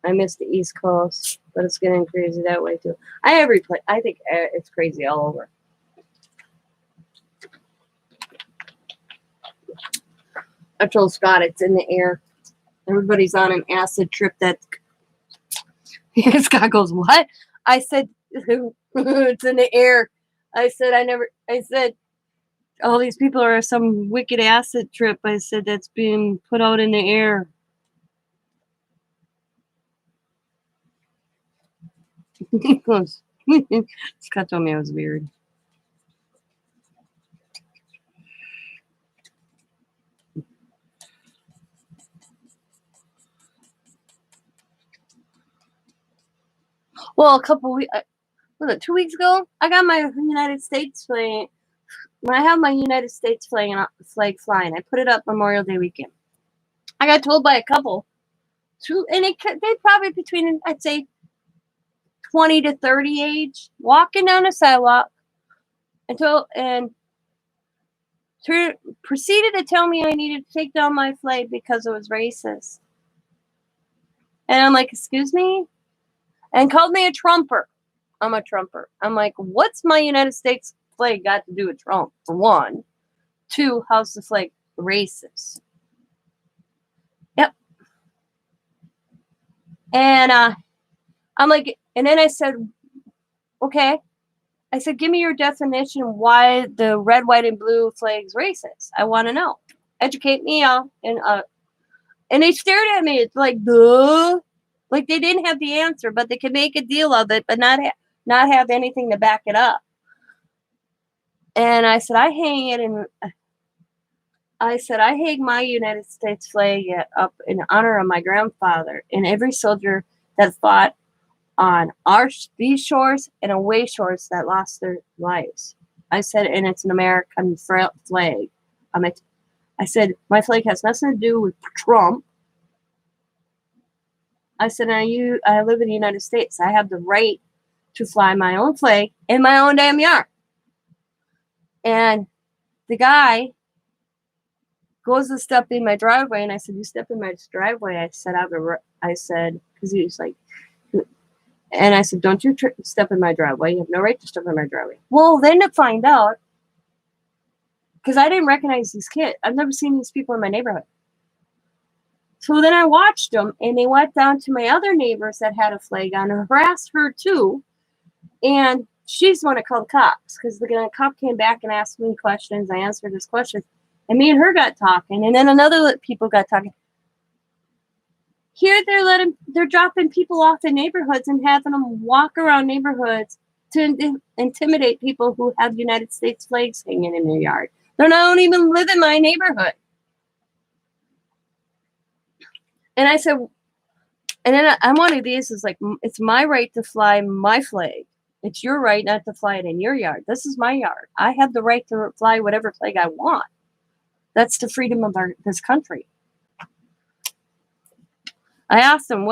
Speaker 1: I miss the East Coast, but it's getting crazy that way too. I think it's crazy all over. I told Scott it's in the air. Everybody's on an acid trip. Scott goes, what? I said, it's in the air. I said, all these people are some wicked acid trip. I said, that's being put out in the air. He goes, Scott told me I was weird. Well, a couple weeks, was it 2 weeks ago? I got my United States flag. When I have my United States flag flying, I put it up Memorial Day weekend. I got told by a couple, they probably between, I'd say, 20 to 30 age, walking down the sidewalk, and proceeded to tell me I needed to take down my flag because it was racist. And I'm like, excuse me? And called me a Trumper. I'm a Trumper. I'm like, what's my United States flag got to do with Trump? For one. Two, how's the flag racist? Yep. And I'm like, and then I said, okay. I said, give me your definition why the red, white, and blue flag's racist. I want to know. Educate me out. And they stared at me. It's like, duh. Like they didn't have the answer, but they could make a deal of it, but not have anything to back it up. And I said, I hang my United States flag up in honor of my grandfather and every soldier that fought on these shores and away shores that lost their lives. I said, and it's an American flag. I said, my flag has nothing to do with Trump. I said, I live in the United States. I have the right to fly my own flag in my own damn yard. And the guy goes to step in my driveway, and I said, you step in my driveway. I said, because he was like, and I said, don't you step in my driveway. You have no right to step in my driveway. Well, then to find out, because I didn't recognize these kids. I've never seen these people in my neighborhood. So then I watched them, and they went down to my other neighbors that had a flag on and harassed her too. And she's the one that called the cops because the cop came back and asked me questions. I answered his questions. And me and her got talking. And then another people got talking. Here they're dropping people off in neighborhoods and having them walk around neighborhoods to intimidate people who have United States flags hanging in their yard. They don't even live in my neighborhood. And I said, and then I'm one of these is like, it's my right to fly my flag. It's your right not to fly it in your yard. This is my yard. I have the right to fly whatever flag I want. That's the freedom of this country. I asked him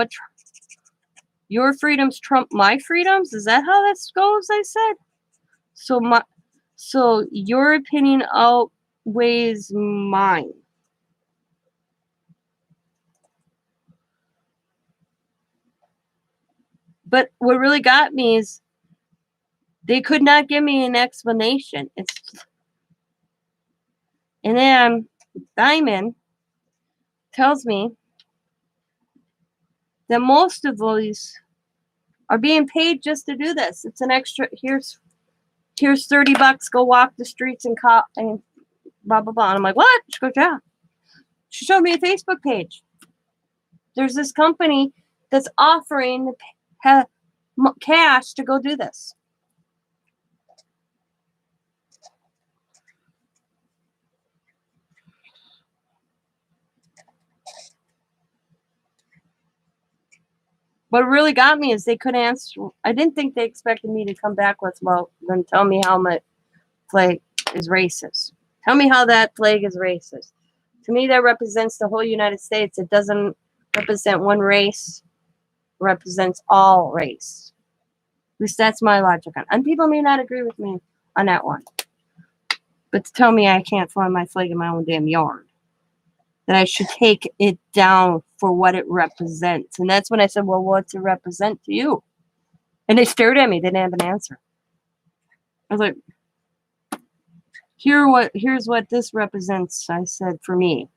Speaker 1: Your freedoms trump my freedoms? Is that how this goes? I said. So your opinion outweighs mine. But what really got me is they could not give me an explanation. And then Diamond tells me that most of these are being paid just to do this. It's an extra. Here's $30. Go walk the streets and blah blah blah. And I'm like, what? She goes, yeah. She showed me a Facebook page. There's this company that's offering cash to go do this. What really got me is they couldn't answer. I didn't think they expected me to come back with, well, then tell me how my flag is racist. Tell me how that flag is racist. To me, that represents the whole United States. It doesn't represent one race. It represents all race. At least that's my logic on it. And people may not agree with me on that one. But to tell me I can't fly my flag in my own damn yard, that I should take it down for what it represents. And that's when I said, well, what's it represent to you? And they stared at me. They didn't have an answer. I was like, here's what this represents, I said, for me.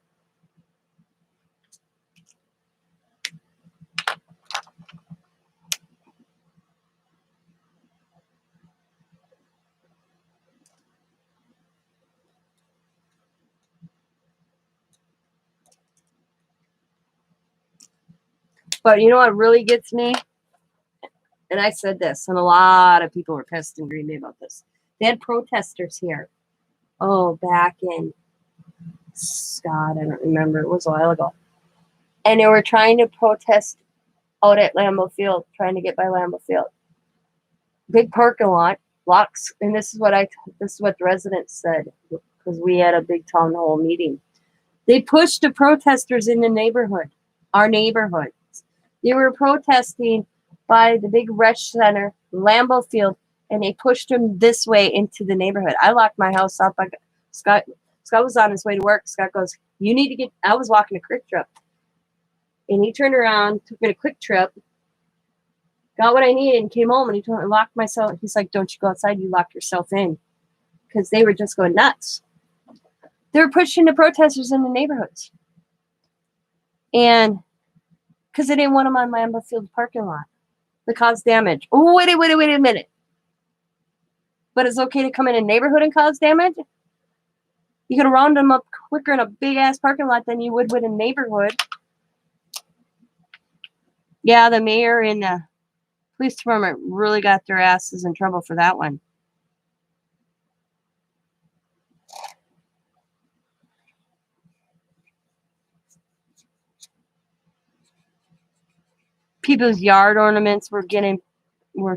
Speaker 1: But you know what really gets me? And I said this, and a lot of people were pissed in Green Bay about this. They had protesters here. Oh, back in God, I don't remember. It was a while ago. And they were trying to protest out at Lambeau Field, trying to get by Lambeau Field. Big parking lot, blocks, and this is what the residents said, because we had a big town hall meeting. They pushed the protesters in the neighborhood, our neighborhood. They were protesting by the big rec center, Lambeau Field, and they pushed them this way into the neighborhood. I locked my house up. Scott was on his way to work. Scott goes, you need to get, I was walking a Quick Trip. And he turned around, took me to Quick Trip, got what I needed, and came home, and he told me, locked myself. He's like, don't you go outside, you lock yourself in. Because they were just going nuts. They were pushing the protesters in the neighborhoods. And because they didn't want them on Lambeau Field parking lot. They cause damage. Oh, wait a minute. But it's okay to come in a neighborhood and cause damage? You could round them up quicker in a big-ass parking lot than you would with a neighborhood. Yeah, the mayor and the police department really got their asses in trouble for that one. People's yard ornaments were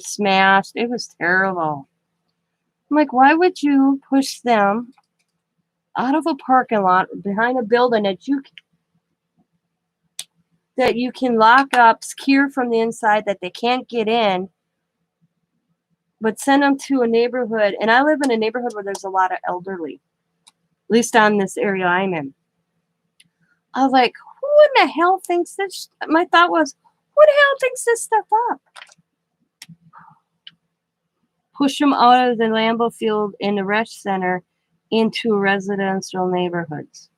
Speaker 1: smashed. It was terrible. I'm like, why would you push them out of a parking lot behind a building that you can lock up, secure from the inside, that they can't get in, but send them to a neighborhood? And I live in a neighborhood where there's a lot of elderly, at least on this area I'm in. I was like, who in the hell thinks this? My thought was, who the hell thinks this stuff up? Push them out of the Lambeau Field in the rec center into residential neighborhoods.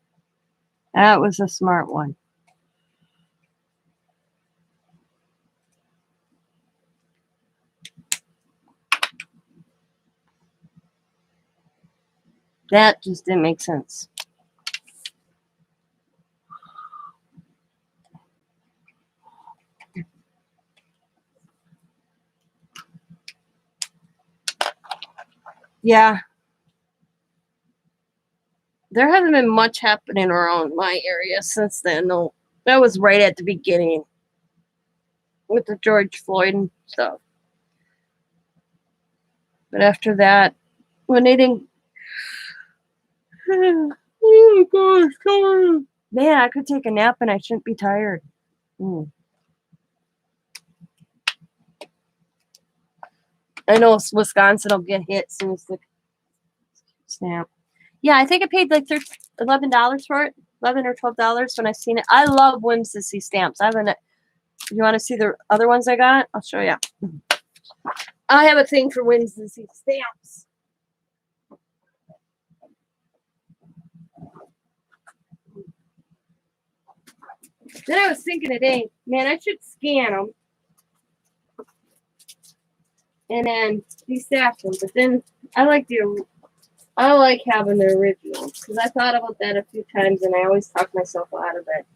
Speaker 1: That was a smart one. That just didn't make sense. Yeah. There hasn't been much happening around my area since then. No, that was right at the beginning with the George Floyd and stuff. But after that, when they didn't... Oh, gosh, God. Man, I could take a nap and I shouldn't be tired. I know Wisconsin will get hit as soon as the stamp. Yeah, I think I paid like $11 for it, $11 or $12 when I seen it. I love Whimsy stamps. I haven't. You want to see the other ones I got? I'll show you. I have a thing for Whimsy stamps. Then I was thinking today, man, I should scan them and then destack them. But then I like having the original because I thought about that a few times and I always talk myself out of it.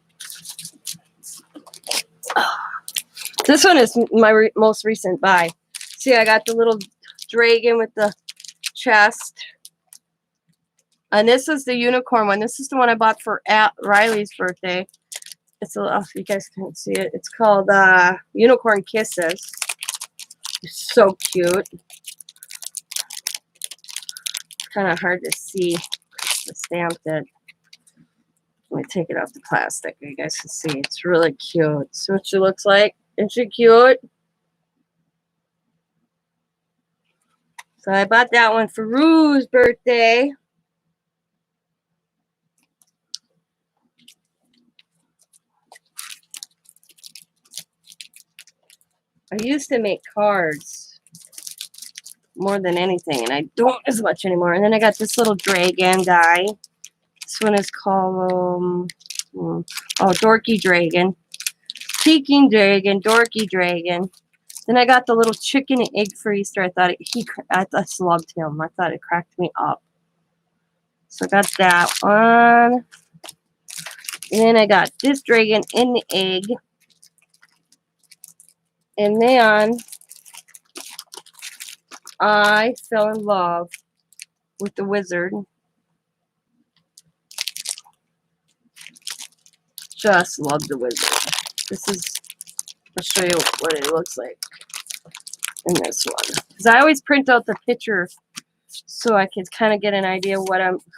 Speaker 1: This one is my most recent buy. See, I got the little dragon with the chest. And this is the unicorn one. This is the one I bought for Riley's birthday. It's a little, you guys can't see it. It's called Unicorn Kisses. It's so cute. Kind of hard to see the stamp that. Let me take it off the plastic. You guys can see. It's really cute. See what she looks like. Isn't she cute? So I bought that one for Rue's birthday. I used to make cards more than anything, and I don't as much anymore. And then I got this little dragon guy. This one is called, Dorky Dragon. Peking Dragon, Dorky Dragon. Then I got the little chicken and egg for Easter. I just loved him. I thought it cracked me up. So I got that one. And then I got this dragon in the egg. And then I fell in love with the wizard. Just love the wizard. This is, I'll show you what it looks like in this one. Because I always print out the picture so I can kind of get an idea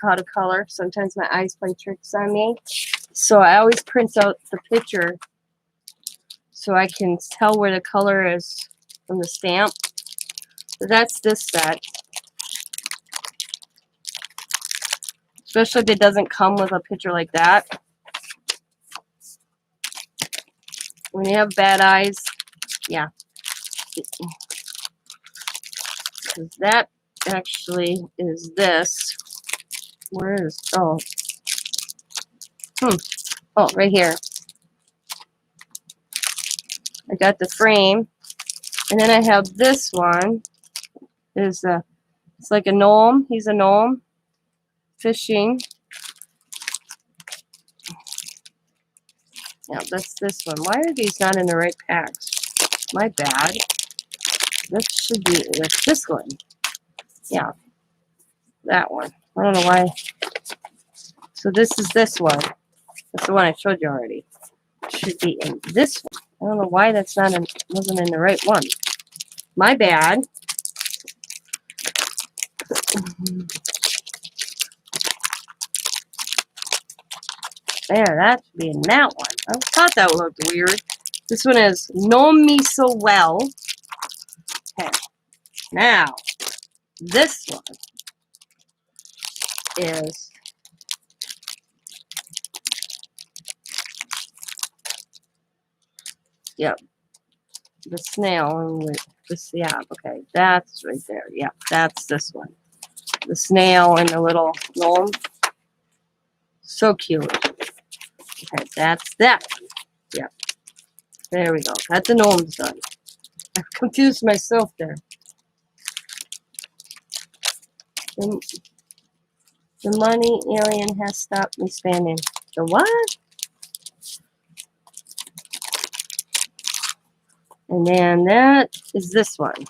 Speaker 1: how to color. Sometimes my eyes play tricks on me. So I always print out the picture so I can tell where the color is from the stamp. So that's this set. Especially if it doesn't come with a picture like that. When you have bad eyes, yeah. Because that actually is this. Where is, oh, right here. I got the frame, and then I have this one. It's like a gnome. He's a gnome fishing. Yeah, that's this one. Why are these not in the right packs? My bad. This should be this one. Yeah, that one. I don't know why. So this is this one. That's the one I showed you already. Should be in this one. I don't know why that's wasn't in the right one. My bad. There, that should be in that one. I thought that looked weird. This one is Know Me So Well. Okay. Now, this one is the snail with this. Yeah, okay, that's right there. Yeah, that's this one. The snail and the little gnome. So cute. Okay, that's that. Yeah. There we go. Got the gnomes done. I've confused myself there. The money alien has stopped me standing. The what? And then that is this one.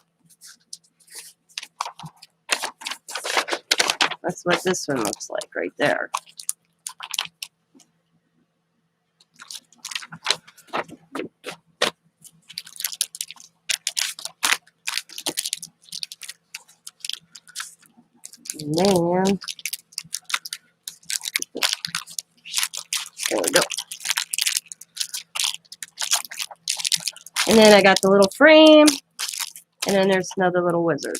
Speaker 1: That's what this one looks like right there. And then, there we go. And then I got the little frame. And then there's another little wizard.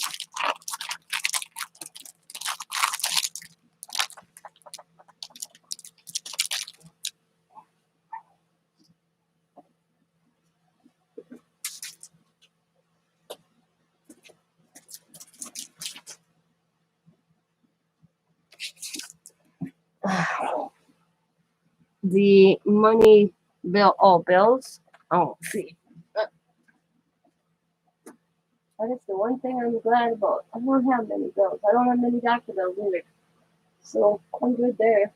Speaker 1: The money bill, bills. Oh, see. That is the one thing I'm glad about. I don't have many bills. I don't have many doctor bills either. So I'm good there.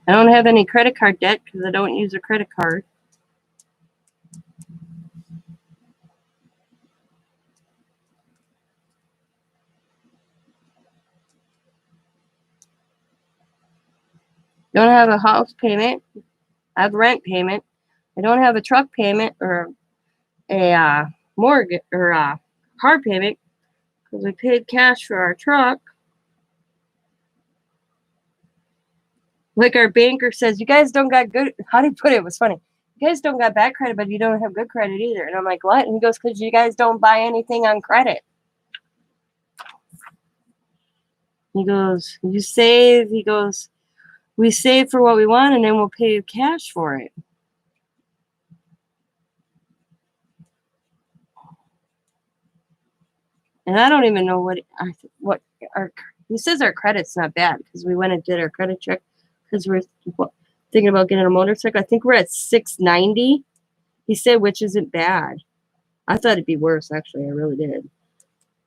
Speaker 1: I don't have any credit card debt because I don't use a credit card. Don't have a house payment. I have rent payment. I don't have a truck payment or a mortgage or a car payment because we paid cash for our truck. Like our banker says, you guys don't got good. How do you put it? It was funny. You guys don't got bad credit, but you don't have good credit either. And I'm like, what? And he goes, because you guys don't buy anything on credit. He goes, you save. He goes, we save for what we want, and then we'll pay you cash for it. And I don't even know what our he says our credit's not bad because we went and did our credit check because we're thinking about getting a motorcycle. I think we're at 690. He said, which isn't bad. I thought it'd be worse, actually. I really did.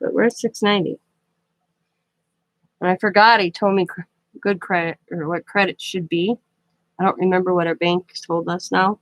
Speaker 1: But we're at 690. And I forgot he told me good credit or what credit should be. I don't remember what our bank told us now.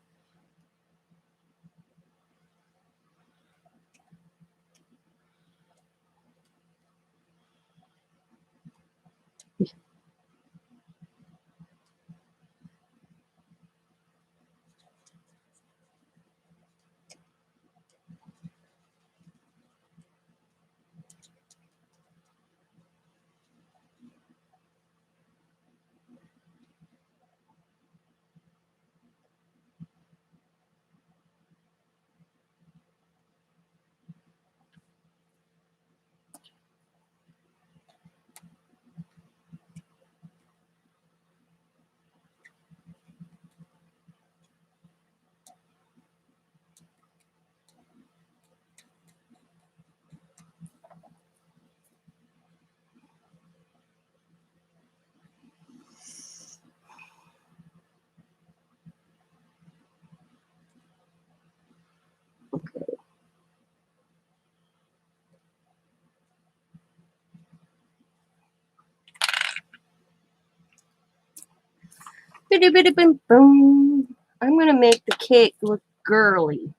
Speaker 1: Boom. I'm going to make the cake look girly.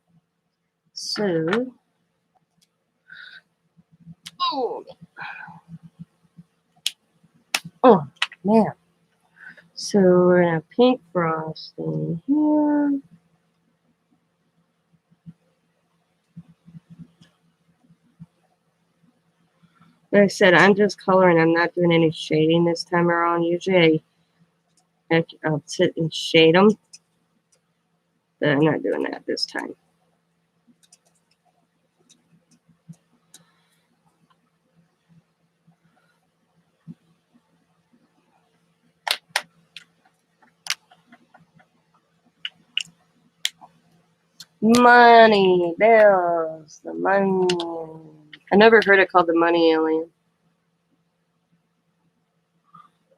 Speaker 1: So, boom. Oh, man. So we're going to pink frosting here. Like I said, I'm just coloring. I'm not doing any shading this time around. Usually I'll sit and shade them. But I'm not doing that this time. Money, bills, the money. I never heard it called the money alien.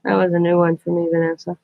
Speaker 1: That was a new one for me, Vanessa.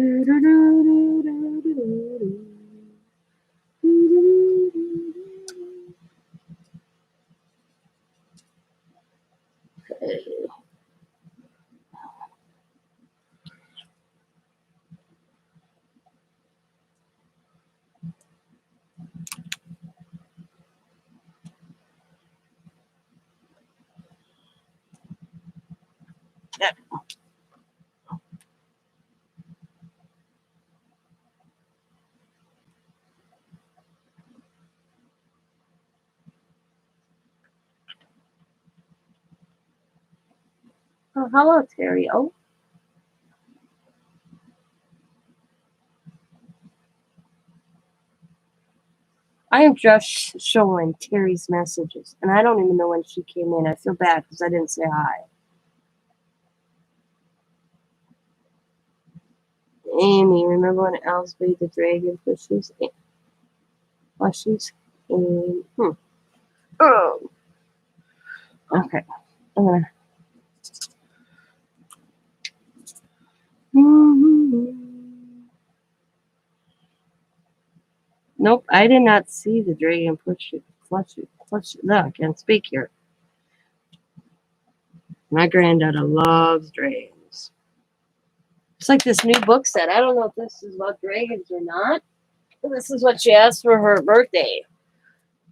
Speaker 1: Oh, hello, Terry. Oh, I am just showing Terry's messages, and I don't even know when she came in. I feel bad because I didn't say hi. Amy, remember when Alice made the dragon plushies? Plushies? Oh, okay. I'm gonna. Nope, I did not see the dragon plushie. No, I can't speak here. My granddaughter loves dragons. It's like this new book set. I don't know if this is about dragons or not. But this is what she asked for her birthday.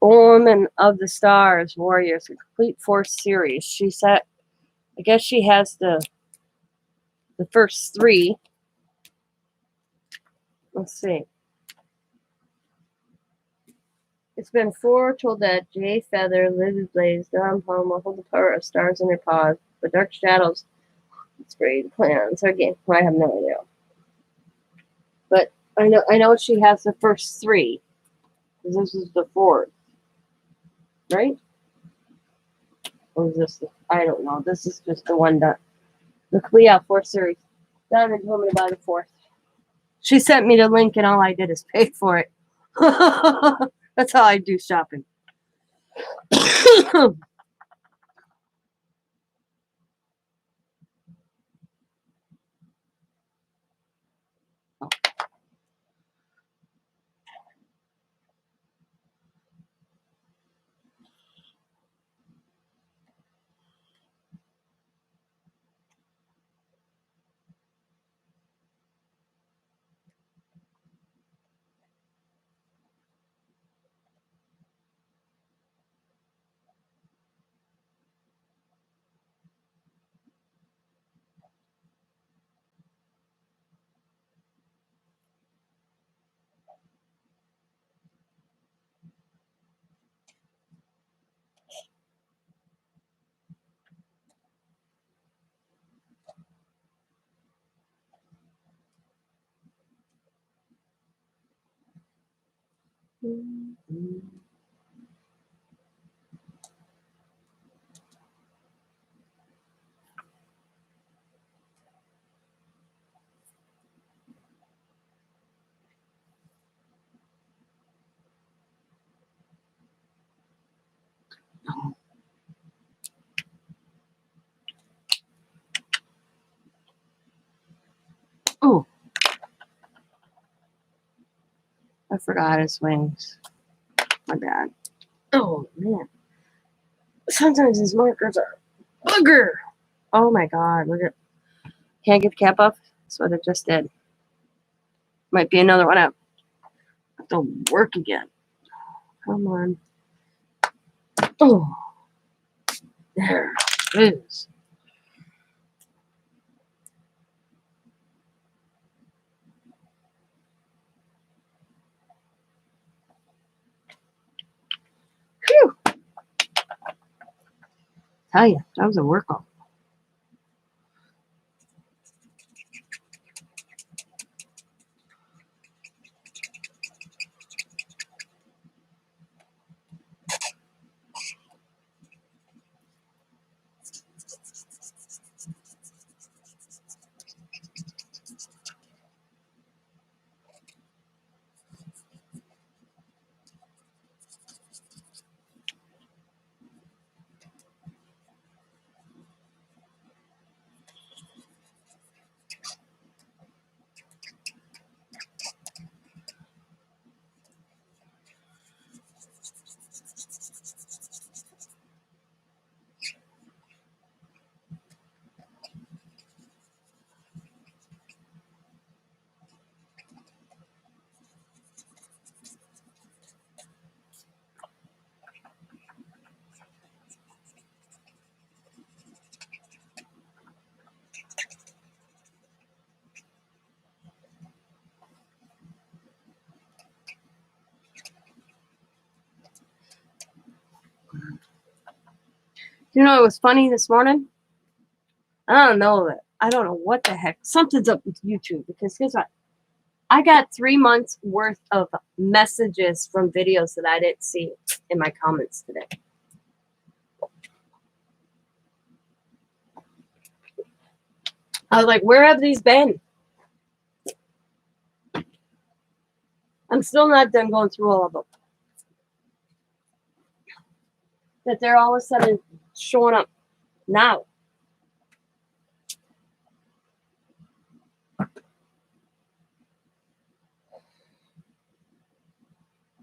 Speaker 1: Woman of the Stars Warriors, a complete fourth series. She said, I guess she has the first three. Let's see. It's been foretold that Jay Feather, Lizzie Blaze, Don Palm will hold the power of stars in their paws, but dark shadows sprayed plans. Again, I have no idea. But I know she has the first three. Because this is the fourth. Right? Or is this I don't know. This is just the one that fourth series. Diamond told me about the fourth. She sent me the link and all I did is pay for it. That's how I do shopping. Oh, I forgot his wings. My bad. Oh man. Sometimes these markers are bugger. Oh my god, look at can't get the cap off. That's what I just did. Might be another one up. Don't work again. Come on. Oh, there it is. Phew. Tell you, that was a workout. You know, it was funny this morning. I don't know what the heck. Something's up with YouTube because guess what? I got 3 months worth of messages from videos that I didn't see in my comments today. I was like, where have these been? I'm still not done going through all of them. That they're all of a sudden showing up now. I'm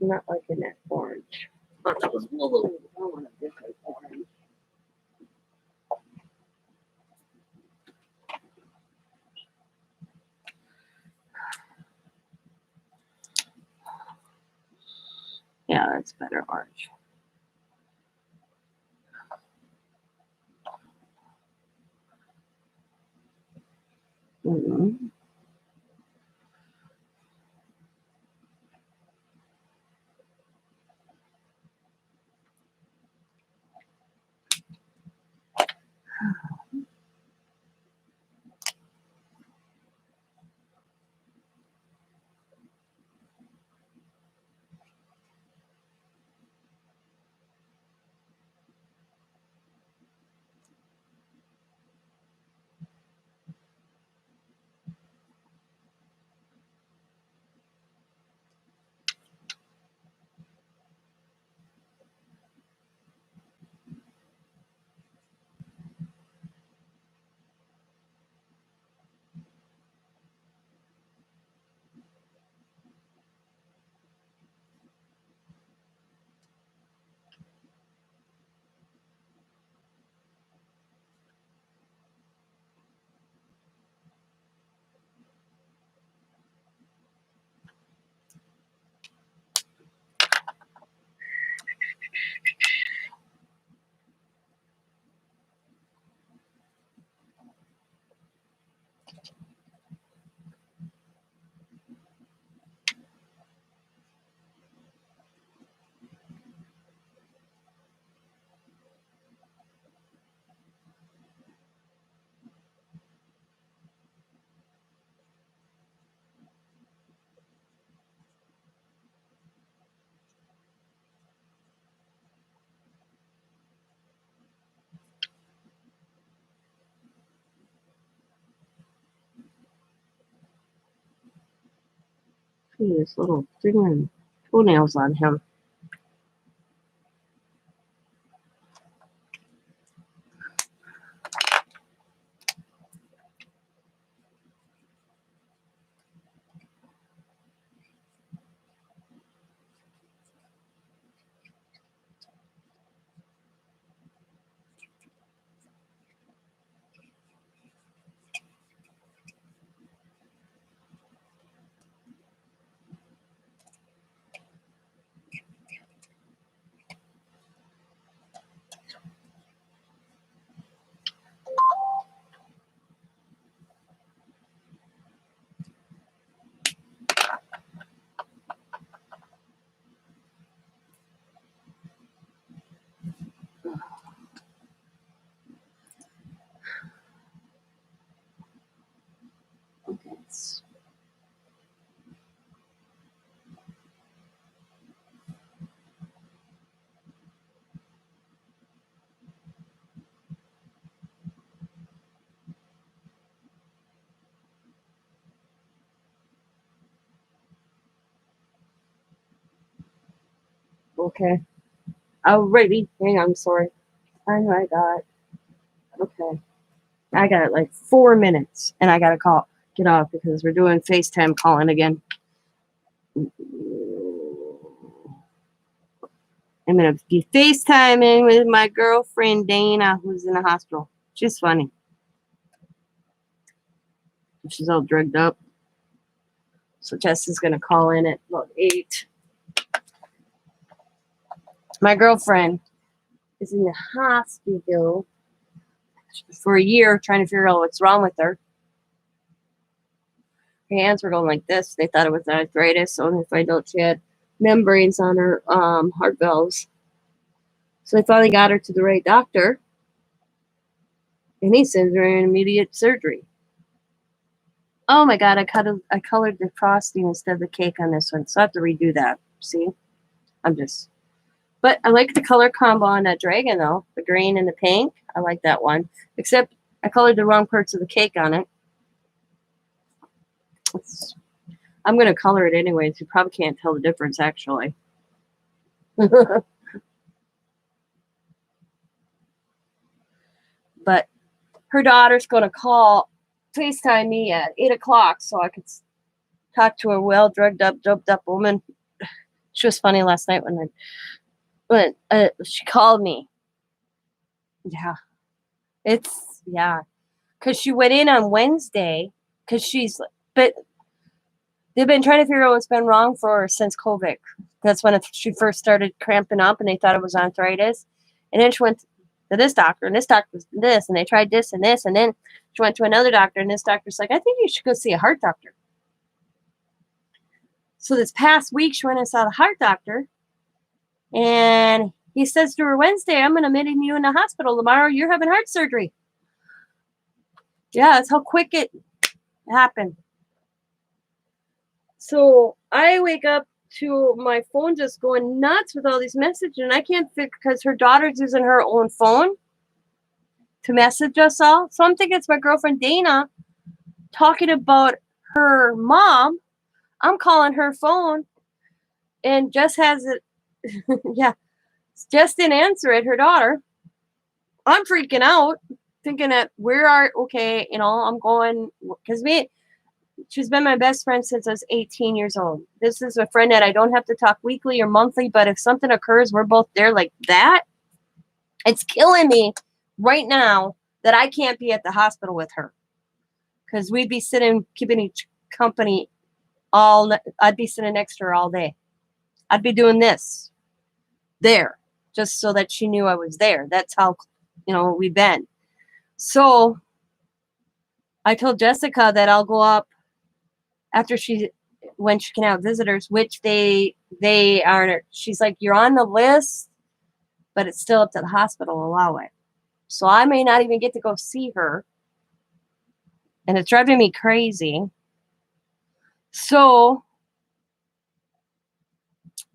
Speaker 1: not liking that orange. Oh, that was blue. I want a different orange. Yeah, that's better orange. Mm-hmm. See this little friggin' toenails on him. Okay. Okay. Alrighty. Hang on, sorry. I know I got. Okay. I got like 4 minutes and I gotta get off because we're doing FaceTime calling again. I'm gonna be FaceTiming with my girlfriend Dana, who's in the hospital. She's funny. She's all drugged up. So Jess gonna call in at about 8. My girlfriend is in the hospital for a year trying to figure out what's wrong with her. Her hands were going like this. They thought it was arthritis, so they find out she had membranes on her heart valves. So they finally got her to the right doctor. And he sends her in immediate surgery. Oh my God, I colored the frosting instead of the cake on this one, so I have to redo that. See? But I like the color combo on that dragon though. The green and the pink. I like that one. Except I colored the wrong parts of the cake on it. I'm going to color it anyways. You probably can't tell the difference actually. But her daughter's going to FaceTime me at 8 o'clock so I could talk to a well-drugged up, doped up woman. She was funny last night when she called me. Yeah. Because she went in on Wednesday because but they've been trying to figure out what's been wrong for her since COVID. That's when she first started cramping up and they thought it was arthritis. And then she went to this doctor and this doctor was this and they tried this and this. And then she went to another doctor and this doctor's like, I think you should go see a heart doctor. So this past week she went and saw the heart doctor and he says to her Wednesday, I'm going to admit you in the hospital tomorrow. You're having heart surgery. Yeah, that's how quick it happened. So I wake up to my phone just going nuts with all these messages, and I can't figure because her daughter's using her own phone to message us all. So I'm thinking it's my girlfriend Dana talking about her mom. I'm calling her phone, and Jess has it. Yeah, Jess didn't answer it. Her daughter. I'm freaking out, thinking that I'm going because she's been my best friend since I was 18 years old. This is a friend that I don't have to talk weekly or monthly, but if something occurs, we're both there like that. It's killing me right now that I can't be at the hospital with her because we'd be sitting, keeping each company I'd be sitting next to her all day. I'd be doing this there just so that she knew I was there. That's how, we've been. So I told Jessica that I'll go up after when she can have visitors, which they are. She's like, you're on the list, but it's still up to the hospital to allow it. So I may not even get to go see her. And it's driving me crazy. So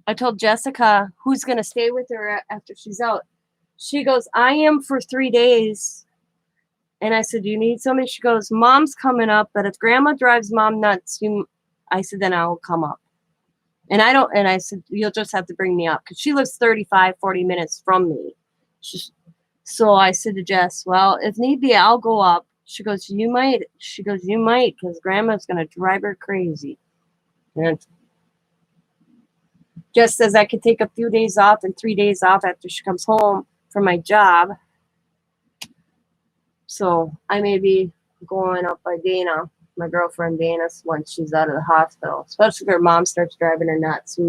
Speaker 1: I told Jessica who's going to stay with her after she's out. She goes, I am for 3 days. And I said, do you need somebody? She goes, Mom's coming up, but if Grandma drives Mom nuts, I said, then I'll come up. And I said, you'll just have to bring me up because she lives 35, 40 minutes from me. So I said to Jess, well, if need be, I'll go up. She goes, you might. She goes, you might, because Grandma's going to drive her crazy. And Jess says I could take a few days off and 3 days off after she comes home from my job. So I may be going up by Dana, my girlfriend Dana, once she's out of the hospital. Especially if her mom starts driving her nuts.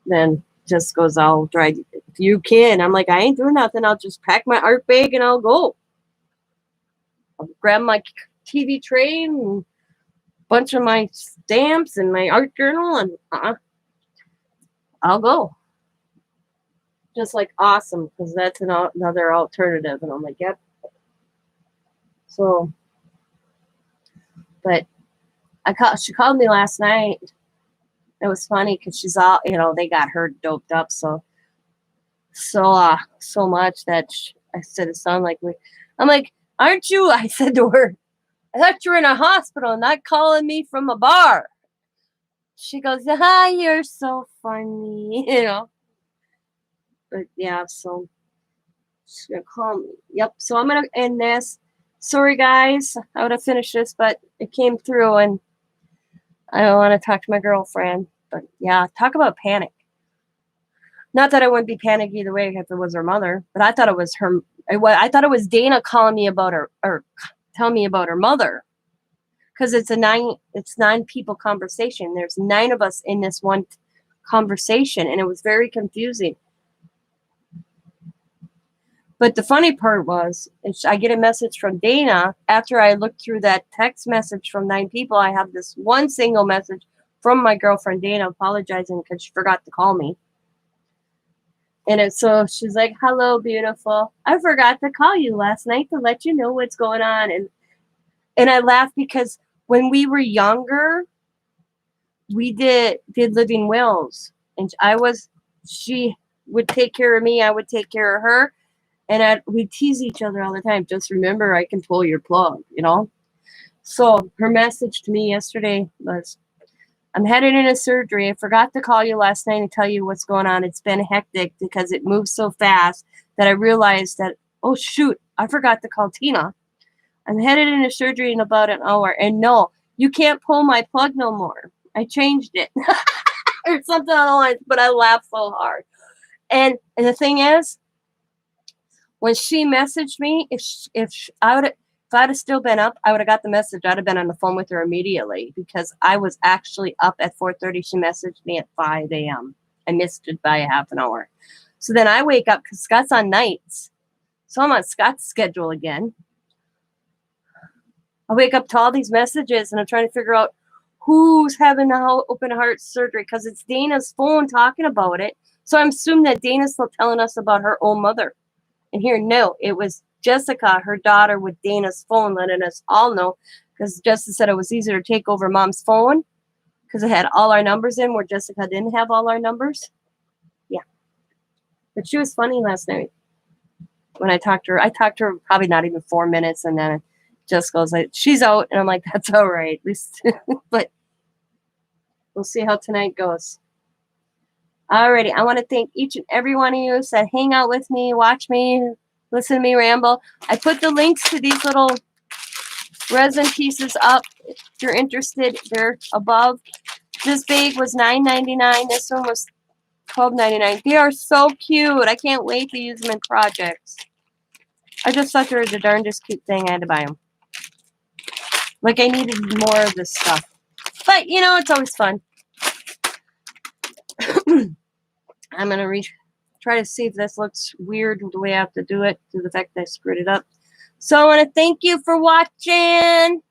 Speaker 1: Then Jess goes, I'll drive if you can. I'm like, I ain't doing nothing. I'll just pack my art bag and I'll go. I'll grab my TV tray and a bunch of my stamps and my art journal and I'll go. Just like awesome, because that's another alternative. And I'm like, yep. So, but she called me last night. It was funny because she's all, they got her doped up so much that I said it sounded like I'm like, aren't you? I said to her, I thought you were in a hospital, not calling me from a bar. She goes, you're so funny, But yeah, so she's gonna call me. Yep. So I'm gonna end this. Sorry, guys. I would have finished this, but it came through, and I don't want to talk to my girlfriend. But yeah, talk about panic. Not that I wouldn't be panicked either way if it was her mother, but I thought it was her. I thought it was Dana calling me about her or telling me about her mother, because it's 9 people conversation. There's 9 of us in this one conversation, and it was very confusing. But the funny part was, I get a message from Dana after I looked through that text message from 9 people. I have this one single message from my girlfriend Dana apologizing because she forgot to call me. And so she's like, "Hello, beautiful. I forgot to call you last night to let you know what's going on." And I laughed because when we were younger, we did living wills, and she would take care of me, I would take care of her, and we'd tease each other all the time. Just remember, I can pull your plug, you know. So her message to me yesterday was, "I'm headed into surgery. I forgot to call you last night and tell you what's going on. It's been hectic because it moves so fast that I realized that, oh shoot, I forgot to call Tina. I'm headed into surgery in about an hour. And no, you can't pull my plug no more. I changed it." Or something along the lines, but I laughed so hard. And the thing is, when she messaged me, if I'd have still been up, I would have got the message. I'd have been on the phone with her immediately because I was actually up at 4:30. She messaged me at 5 a.m. I missed it by a half an hour. So then I wake up because Scott's on nights. So I'm on Scott's schedule again. I wake up to all these messages and I'm trying to figure out who's having a open heart surgery because it's Dana's phone talking about it. So I'm assuming that Dana's still telling us about her own mother. And here, no, it was Jessica, her daughter, with Dana's phone, letting us all know because Jessica said it was easier to take over mom's phone because it had all our numbers in where Jessica didn't have all our numbers. Yeah. But she was funny last night when I talked to her. I talked to her probably not even 4 minutes, and then Jessica was like, "She's out." And I'm like, "That's all right, at least." But we'll see how tonight goes. Alrighty, I want to thank each and every one of you that hang out with me, watch me, listen to me ramble. I put the links to these little resin pieces up. If you're interested, they're above. This bag was $9.99. This one was $12.99. They are so cute. I can't wait to use them in projects. I just thought they were the darndest cute thing. I had to buy them. Like I needed more of this stuff. But, you know, it's always fun. I'm going to try to see if this looks weird the way I have to do it, to the fact that I screwed it up. So I want to thank you for watching.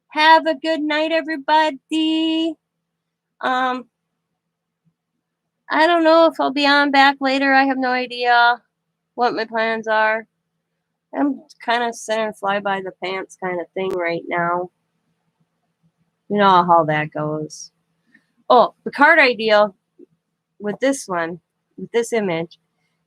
Speaker 1: Have a good night, everybody. I don't know if I'll be on back later. I have no idea what my plans are. I'm kind of sitting fly by the pants kind of thing right now. You know how that goes. Oh, the card idea with this one, with this image,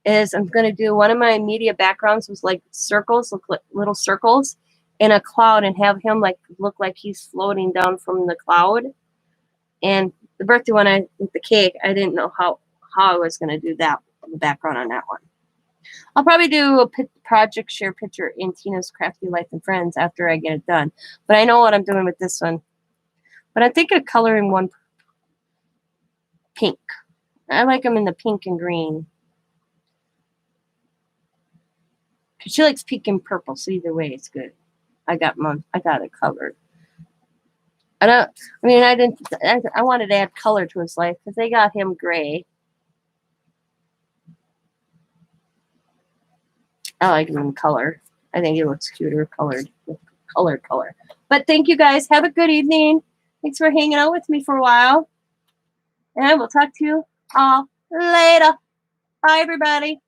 Speaker 1: is I'm going to do one of my media backgrounds with like circles, look like little circles in a cloud, and have him like look like he's floating down from the cloud. And the birthday one, with the cake, I didn't know how I was going to do that, the background on that one. I'll probably do a project share picture in Tina's Crafty Life and Friends after I get it done. But I know what I'm doing with this one. But I'm thinking of coloring one pink. I like them in the pink and green. She likes pink and purple, so either way, it's good. I got it covered. I wanted to add color to his life because they got him gray. I like him in color. I think he looks cuter colored with color. But thank you guys. Have a good evening. Thanks for hanging out with me for a while. And I will talk to you all later. Bye, everybody.